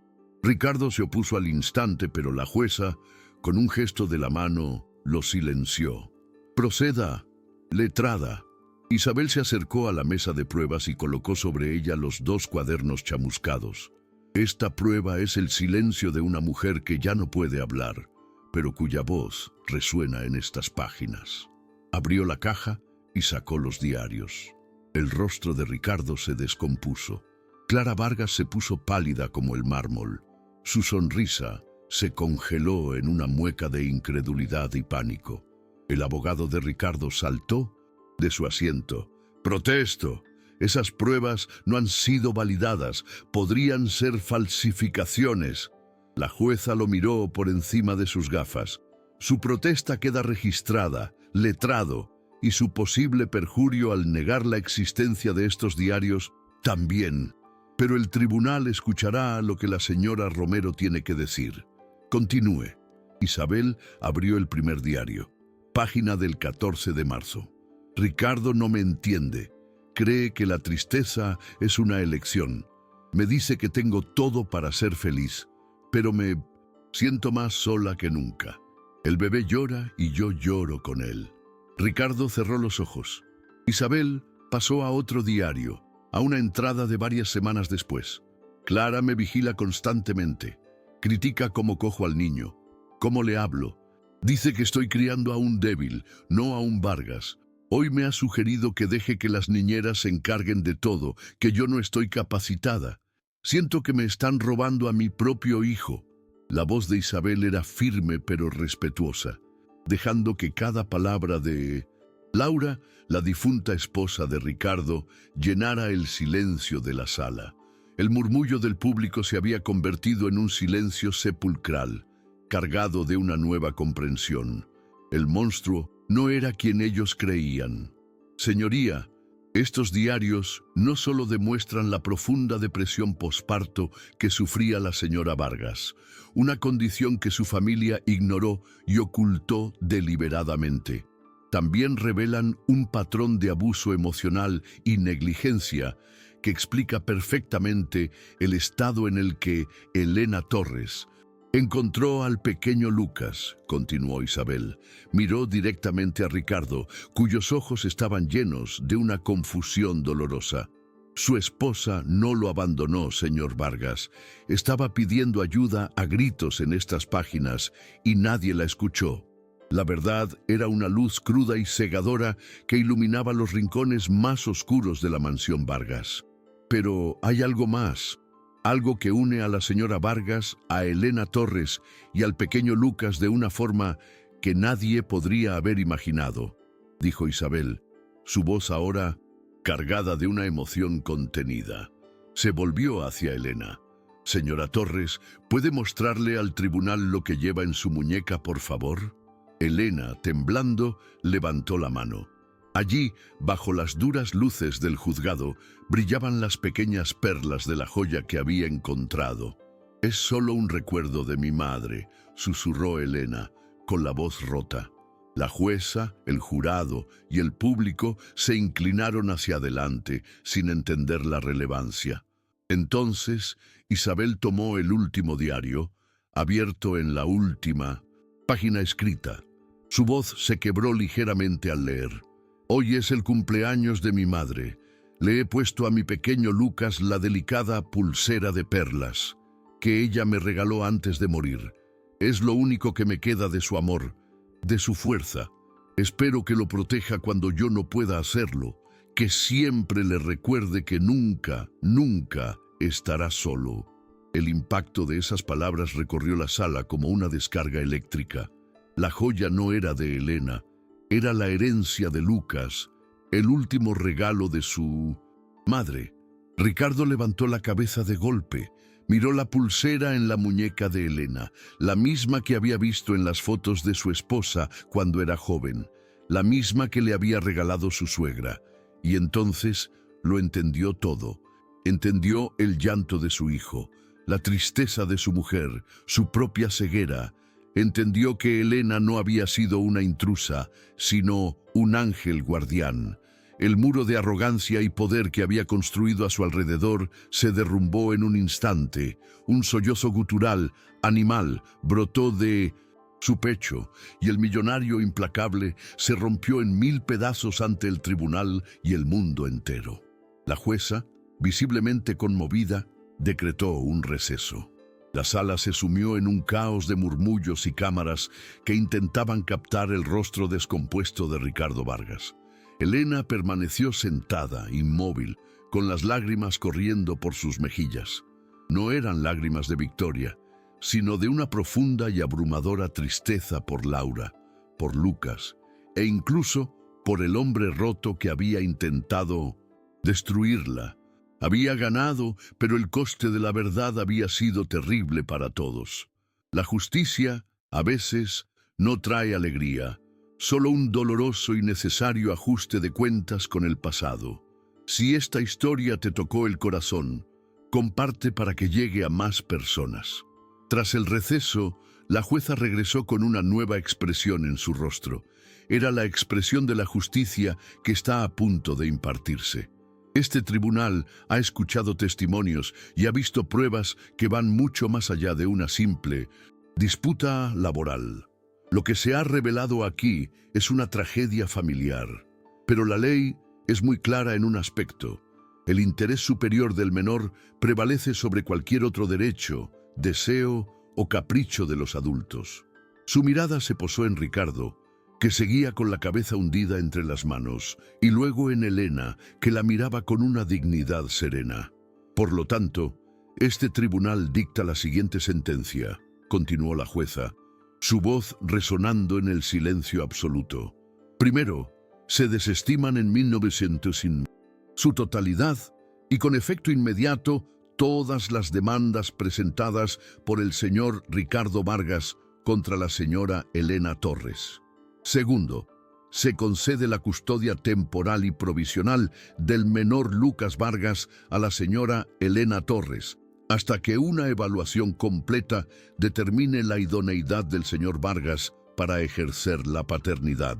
Ricardo se opuso al instante, pero la jueza, con un gesto de la mano, lo silenció. Proceda, letrada. Isabel se acercó a la mesa de pruebas y colocó sobre ella los 2 cuadernos chamuscados. Esta prueba es el silencio de una mujer que ya no puede hablar, pero cuya voz resuena en estas páginas. Abrió la caja y sacó los diarios. El rostro de Ricardo se descompuso. Clara Vargas se puso pálida como el mármol. Su sonrisa se congeló en una mueca de incredulidad y pánico. El abogado de Ricardo saltó de su asiento. «Protesto. Esas pruebas no han sido validadas. Podrían ser falsificaciones». La jueza lo miró por encima de sus gafas. Su protesta queda registrada, letrado, y su posible perjurio al negar la existencia de estos diarios también. Pero el tribunal escuchará lo que la señora Romero tiene que decir. Continúe. Isabel abrió el primer diario. Página del 14 de marzo. Ricardo no me entiende. Cree que la tristeza es una elección. Me dice que tengo todo para ser feliz, pero me siento más sola que nunca. El bebé llora y yo lloro con él. Ricardo cerró los ojos. Isabel pasó a otro diario, a una entrada de varias semanas después. Clara me vigila constantemente. Critica cómo cojo al niño, cómo le hablo. Dice que estoy criando a un débil, no a un Vargas. Hoy me ha sugerido que deje que las niñeras se encarguen de todo, que yo no estoy capacitada. Siento que me están robando a mi propio hijo. La voz de Isabel era firme pero respetuosa, dejando que cada palabra de Laura, la difunta esposa de Ricardo, llenara el silencio de la sala. El murmullo del público se había convertido en un silencio sepulcral, cargado de una nueva comprensión. El monstruo no era quien ellos creían. Señoría, estos diarios no solo demuestran la profunda depresión posparto que sufría la señora Vargas, una condición que su familia ignoró y ocultó deliberadamente. También revelan un patrón de abuso emocional y negligencia que explica perfectamente el estado en el que Elena Torres encontró al pequeño Lucas, continuó Isabel. Miró directamente a Ricardo, cuyos ojos estaban llenos de una confusión dolorosa. Su esposa no lo abandonó, señor Vargas. Estaba pidiendo ayuda a gritos en estas páginas y nadie la escuchó. La verdad era una luz cruda y cegadora que iluminaba los rincones más oscuros de la mansión Vargas. Pero hay algo más. Algo que une a la señora Vargas, a Elena Torres y al pequeño Lucas de una forma que nadie podría haber imaginado, dijo Isabel, su voz ahora cargada de una emoción contenida. Se volvió hacia Elena. Señora Torres, ¿puede mostrarle al tribunal lo que lleva en su muñeca, por favor? Elena, temblando, levantó la mano. Allí, bajo las duras luces del juzgado, brillaban las pequeñas perlas de la joya que había encontrado. «Es solo un recuerdo de mi madre», susurró Elena, con la voz rota. La jueza, el jurado y el público se inclinaron hacia adelante, sin entender la relevancia. Entonces, Isabel tomó el último diario, abierto en la última página escrita. Su voz se quebró ligeramente al leer. «Hoy es el cumpleaños de mi madre. Le he puesto a mi pequeño Lucas la delicada pulsera de perlas que ella me regaló antes de morir. Es lo único que me queda de su amor, de su fuerza. Espero que lo proteja cuando yo no pueda hacerlo, que siempre le recuerde que nunca, nunca estará solo». El impacto de esas palabras recorrió la sala como una descarga eléctrica. La joya no era de Elena. Era la herencia de Lucas, el último regalo de su madre. Ricardo levantó la cabeza de golpe, miró la pulsera en la muñeca de Elena, la misma que había visto en las fotos de su esposa cuando era joven, la misma que le había regalado su suegra, y entonces lo entendió todo. Entendió el llanto de su hijo, la tristeza de su mujer, su propia ceguera. Entendió que Elena no había sido una intrusa, sino un ángel guardián. El muro de arrogancia y poder que había construido a su alrededor se derrumbó en un instante. Un sollozo gutural, animal, brotó de su pecho, y el millonario implacable se rompió en 1000 pedazos ante el tribunal y el mundo entero. La jueza, visiblemente conmovida, decretó un receso. La sala se sumió en un caos de murmullos y cámaras que intentaban captar el rostro descompuesto de Ricardo Vargas. Elena permaneció sentada, inmóvil, con las lágrimas corriendo por sus mejillas. No eran lágrimas de victoria, sino de una profunda y abrumadora tristeza por Laura, por Lucas, e incluso por el hombre roto que había intentado destruirla. Había ganado, pero el coste de la verdad había sido terrible para todos. La justicia, a veces, no trae alegría, solo un doloroso y necesario ajuste de cuentas con el pasado. Si esta historia te tocó el corazón, comparte para que llegue a más personas. Tras el receso, la jueza regresó con una nueva expresión en su rostro. Era la expresión de la justicia que está a punto de impartirse. Este tribunal ha escuchado testimonios y ha visto pruebas que van mucho más allá de una simple disputa laboral. Lo que se ha revelado aquí es una tragedia familiar, pero la ley es muy clara en un aspecto. El interés superior del menor prevalece sobre cualquier otro derecho, deseo o capricho de los adultos. Su mirada se posó en Ricardo, que seguía con la cabeza hundida entre las manos, y luego en Elena, que la miraba con una dignidad serena. Por lo tanto, este tribunal dicta la siguiente sentencia, continuó la jueza, su voz resonando en el silencio absoluto. Primero, se desestiman en 1900 su totalidad y con efecto inmediato todas las demandas presentadas por el señor Ricardo Vargas contra la señora Elena Torres. Segundo, se concede la custodia temporal y provisional del menor Lucas Vargas a la señora Elena Torres, hasta que una evaluación completa determine la idoneidad del señor Vargas para ejercer la paternidad.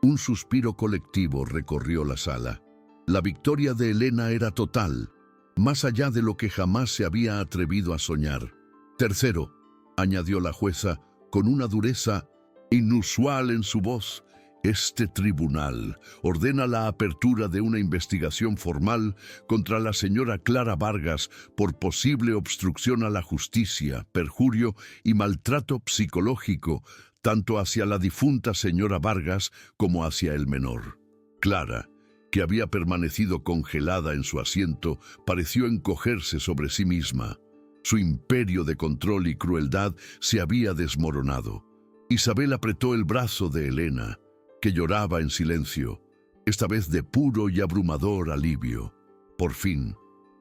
Un suspiro colectivo recorrió la sala. La victoria de Elena era total, más allá de lo que jamás se había atrevido a soñar. Tercero, añadió la jueza con una dureza inusual en su voz, este tribunal ordena la apertura de una investigación formal contra la señora Clara Vargas por posible obstrucción a la justicia, perjurio y maltrato psicológico, tanto hacia la difunta señora Vargas como hacia el menor. Clara, que había permanecido congelada en su asiento, pareció encogerse sobre sí misma. Su imperio de control y crueldad se había desmoronado. Isabel apretó el brazo de Elena, que lloraba en silencio, esta vez de puro y abrumador alivio. Por fin,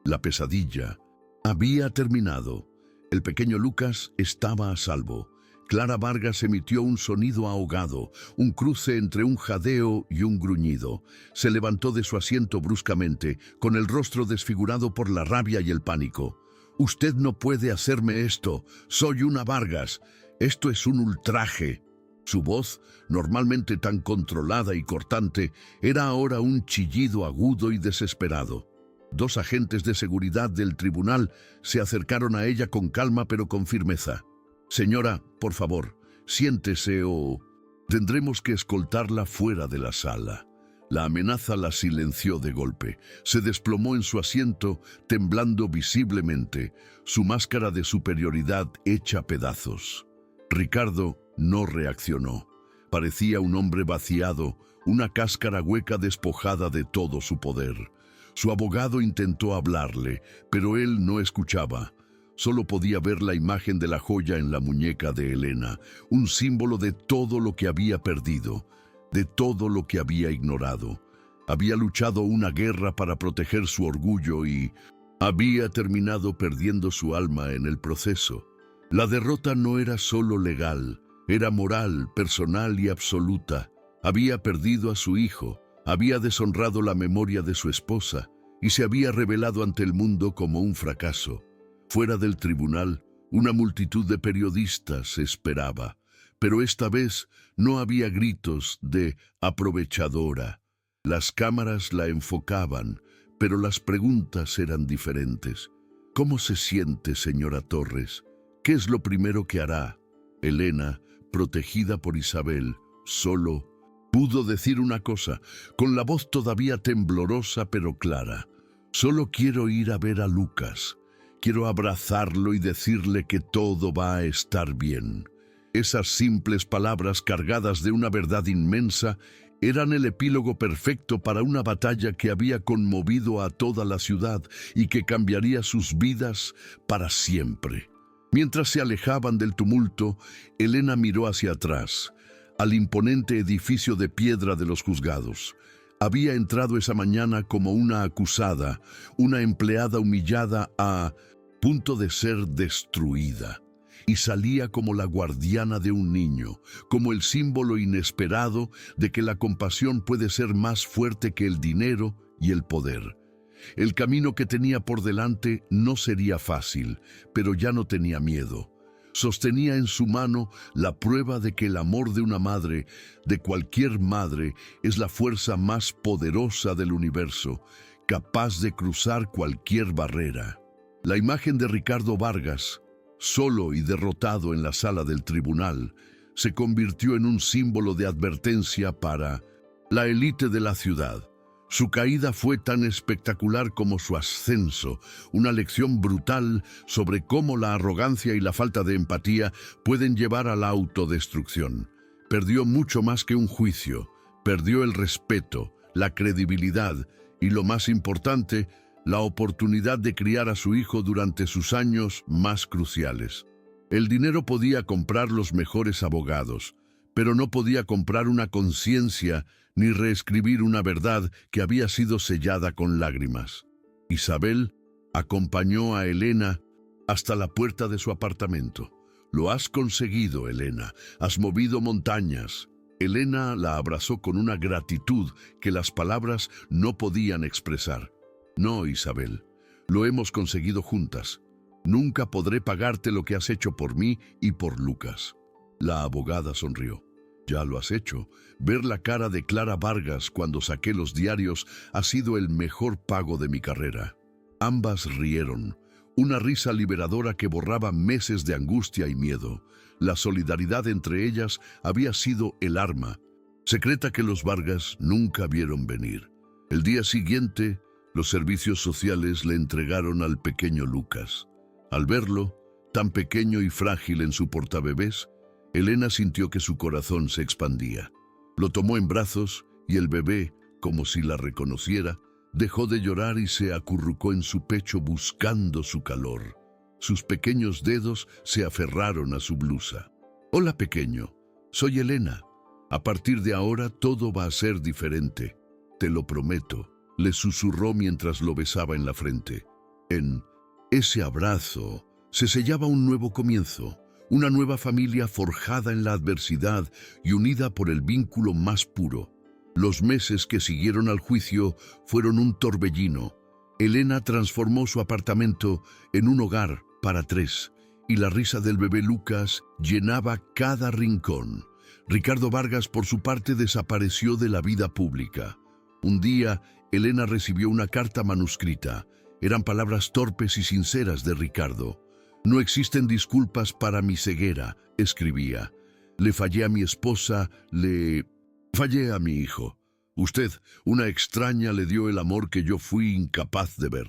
la pesadilla había terminado. El pequeño Lucas estaba a salvo. Clara Vargas emitió un sonido ahogado, un cruce entre un jadeo y un gruñido. Se levantó de su asiento bruscamente, con el rostro desfigurado por la rabia y el pánico. «Usted no puede hacerme esto. Soy una Vargas. Esto es un ultraje». Su voz, normalmente tan controlada y cortante, era ahora un chillido agudo y desesperado. Dos agentes de seguridad del tribunal se acercaron a ella con calma pero con firmeza. «Señora, por favor, siéntese o tendremos que escoltarla fuera de la sala». La amenaza la silenció de golpe. Se desplomó en su asiento, temblando visiblemente, su máscara de superioridad hecha pedazos. Ricardo no reaccionó. Parecía un hombre vaciado, una cáscara hueca despojada de todo su poder. Su abogado intentó hablarle, pero él no escuchaba. Solo podía ver la imagen de la joya en la muñeca de Elena, un símbolo de todo lo que había perdido, de todo lo que había ignorado. Había luchado una guerra para proteger su orgullo y había terminado perdiendo su alma en el proceso. La derrota no era solo legal, era moral, personal y absoluta. Había perdido a su hijo, había deshonrado la memoria de su esposa y se había revelado ante el mundo como un fracaso. Fuera del tribunal, una multitud de periodistas esperaba, pero esta vez no había gritos de aprovechadora. Las cámaras la enfocaban, pero las preguntas eran diferentes. ¿Cómo se siente, señora Torres? ¿Qué es lo primero que hará? Elena, protegida por Isabel, solo pudo decir una cosa, con la voz todavía temblorosa pero clara. Solo quiero ir a ver a Lucas. Quiero abrazarlo y decirle que todo va a estar bien. Esas simples palabras cargadas de una verdad inmensa eran el epílogo perfecto para una batalla que había conmovido a toda la ciudad y que cambiaría sus vidas para siempre. Mientras se alejaban del tumulto, Elena miró hacia atrás, al imponente edificio de piedra de los juzgados. Había entrado esa mañana como una acusada, una empleada humillada a punto de ser destruida. Y salía como la guardiana de un niño, como el símbolo inesperado de que la compasión puede ser más fuerte que el dinero y el poder. El camino que tenía por delante no sería fácil, pero ya no tenía miedo. Sostenía en su mano la prueba de que el amor de una madre, de cualquier madre, es la fuerza más poderosa del universo, capaz de cruzar cualquier barrera. La imagen de Ricardo Vargas, solo y derrotado en la sala del tribunal, se convirtió en un símbolo de advertencia para la élite de la ciudad. Su caída fue tan espectacular como su ascenso, una lección brutal sobre cómo la arrogancia y la falta de empatía pueden llevar a la autodestrucción. Perdió mucho más que un juicio, perdió el respeto, la credibilidad y, lo más importante, la oportunidad de criar a su hijo durante sus años más cruciales. El dinero podía comprar los mejores abogados, pero no podía comprar una conciencia ni reescribir una verdad que había sido sellada con lágrimas. Isabel acompañó a Elena hasta la puerta de su apartamento. «Lo has conseguido, Elena. Has movido montañas». Elena la abrazó con una gratitud que las palabras no podían expresar. «No, Isabel, lo hemos conseguido juntas. Nunca podré pagarte lo que has hecho por mí y por Lucas». La abogada sonrió. «Ya lo has hecho. Ver la cara de Clara Vargas cuando saqué los diarios ha sido el mejor pago de mi carrera». Ambas rieron, una risa liberadora que borraba meses de angustia y miedo. La solidaridad entre ellas había sido el arma secreta que los Vargas nunca vieron venir. El día siguiente, los servicios sociales le entregaron al pequeño Lucas. Al verlo, tan pequeño y frágil en su portabebés, Elena sintió que su corazón se expandía. Lo tomó en brazos y el bebé, como si la reconociera, dejó de llorar y se acurrucó en su pecho buscando su calor. Sus pequeños dedos se aferraron a su blusa. «Hola, pequeño. Soy Elena. A partir de ahora todo va a ser diferente. Te lo prometo», le susurró mientras lo besaba en la frente. En ese abrazo se sellaba un nuevo comienzo. Una nueva familia forjada en la adversidad y unida por el vínculo más puro. Los meses que siguieron al juicio fueron un torbellino. Elena transformó su apartamento en un hogar para tres, y la risa del bebé Lucas llenaba cada rincón. Ricardo Vargas, por su parte, desapareció de la vida pública. Un día, Elena recibió una carta manuscrita. Eran palabras torpes y sinceras de Ricardo. «No existen disculpas para mi ceguera», escribía. «Le fallé a mi esposa, le fallé a mi hijo. Usted, una extraña, le dio el amor que yo fui incapaz de ver.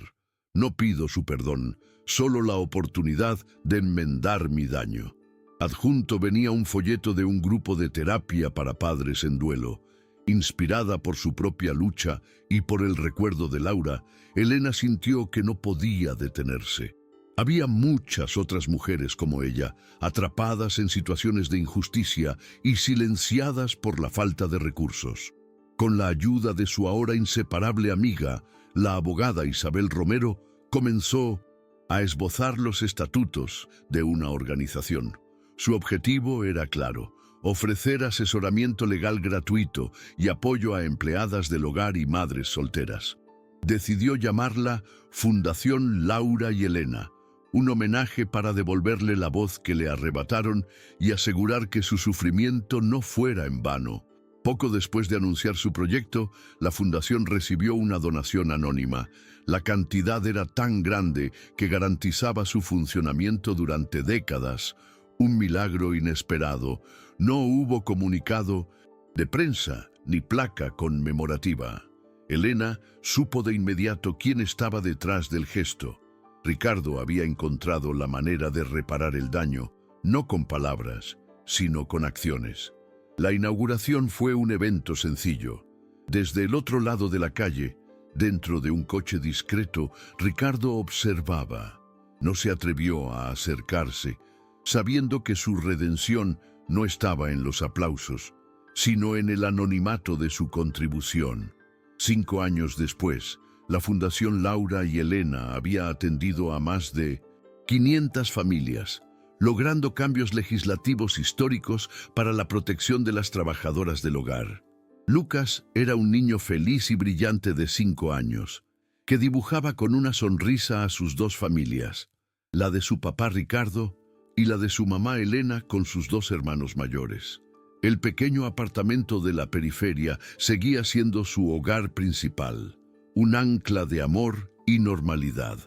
No pido su perdón, solo la oportunidad de enmendar mi daño». Adjunto venía un folleto de un grupo de terapia para padres en duelo. Inspirada por su propia lucha y por el recuerdo de Laura, Elena sintió que no podía detenerse. Había muchas otras mujeres como ella, atrapadas en situaciones de injusticia y silenciadas por la falta de recursos. Con la ayuda de su ahora inseparable amiga, la abogada Isabel Romero, comenzó a esbozar los estatutos de una organización. Su objetivo era claro: ofrecer asesoramiento legal gratuito y apoyo a empleadas del hogar y madres solteras. Decidió llamarla Fundación Laura y Elena, un homenaje para devolverle la voz que le arrebataron y asegurar que su sufrimiento no fuera en vano. Poco después de anunciar su proyecto, la fundación recibió una donación anónima. La cantidad era tan grande que garantizaba su funcionamiento durante décadas. Un milagro inesperado. No hubo comunicado de prensa ni placa conmemorativa. Elena supo de inmediato quién estaba detrás del gesto. Ricardo había encontrado la manera de reparar el daño, no con palabras, sino con acciones. La inauguración fue un evento sencillo. Desde el otro lado de la calle, dentro de un coche discreto, Ricardo observaba. No se atrevió a acercarse, sabiendo que su redención no estaba en los aplausos, sino en el anonimato de su contribución. 5 años después, la Fundación Laura y Elena había atendido a más de 500 familias, logrando cambios legislativos históricos para la protección de las trabajadoras del hogar. Lucas era un niño feliz y brillante de 5 años, que dibujaba con una sonrisa a sus 2 familias, la de su papá Ricardo y la de su mamá Elena con sus 2 hermanos mayores. El pequeño apartamento de la periferia seguía siendo su hogar principal, un ancla de amor y normalidad.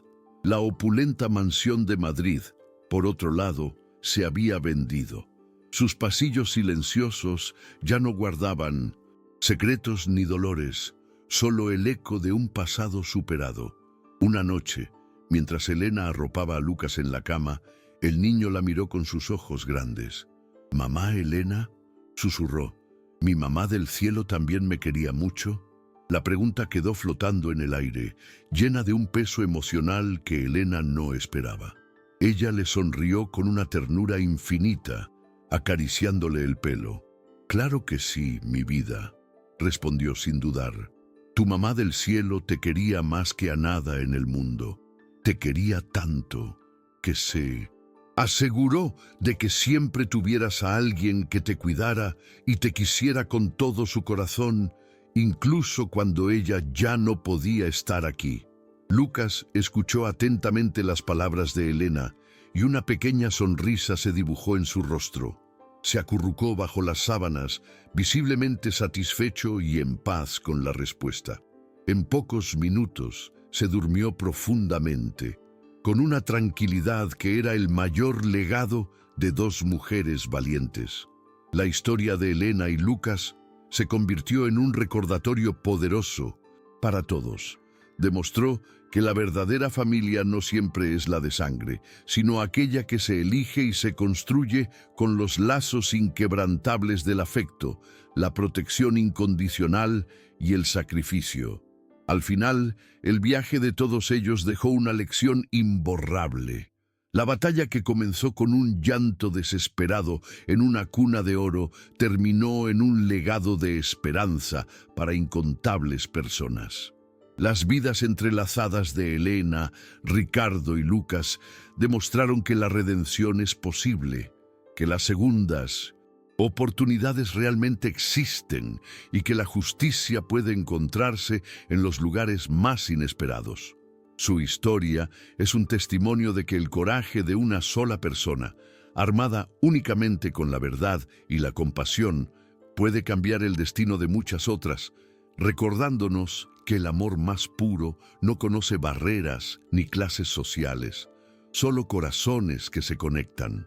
La opulenta mansión de Madrid, por otro lado, se había vendido. Sus pasillos silenciosos ya no guardaban secretos ni dolores. solo el eco de un pasado superado. Una noche, mientras Elena arropaba a Lucas en la cama, el niño la miró con sus ojos grandes. «¿Mamá, Elena?», susurró. «¿Mi mamá del cielo también me quería mucho?». La pregunta quedó flotando en el aire, llena de un peso emocional que Elena no esperaba. Ella le sonrió con una ternura infinita, acariciándole el pelo. «Claro que sí, mi vida», respondió sin dudar. «Tu mamá del cielo te quería más que a nada en el mundo. Te quería tanto que se aseguró de que siempre tuvieras a alguien que te cuidara y te quisiera con todo su corazón, incluso cuando ella ya no podía estar aquí». Lucas escuchó atentamente las palabras de Elena y una pequeña sonrisa se dibujó en su rostro. Se acurrucó bajo las sábanas, visiblemente satisfecho y en paz con la respuesta. En pocos minutos se durmió profundamente, con una tranquilidad que era el mayor legado de dos mujeres valientes. La historia de Elena y Lucas se convirtió en un recordatorio poderoso para todos. Demostró que la verdadera familia no siempre es la de sangre, sino aquella que se elige y se construye con los lazos inquebrantables del afecto, la protección incondicional y el sacrificio. Al final, el viaje de todos ellos dejó una lección imborrable. La batalla que comenzó con un llanto desesperado en una cuna de oro terminó en un legado de esperanza para incontables personas. Las vidas entrelazadas de Elena, Ricardo y Lucas demostraron que la redención es posible, que las segundas oportunidades realmente existen y que la justicia puede encontrarse en los lugares más inesperados. Su historia es un testimonio de que el coraje de una sola persona, armada únicamente con la verdad y la compasión, puede cambiar el destino de muchas otras, recordándonos que el amor más puro no conoce barreras ni clases sociales, solo corazones que se conectan.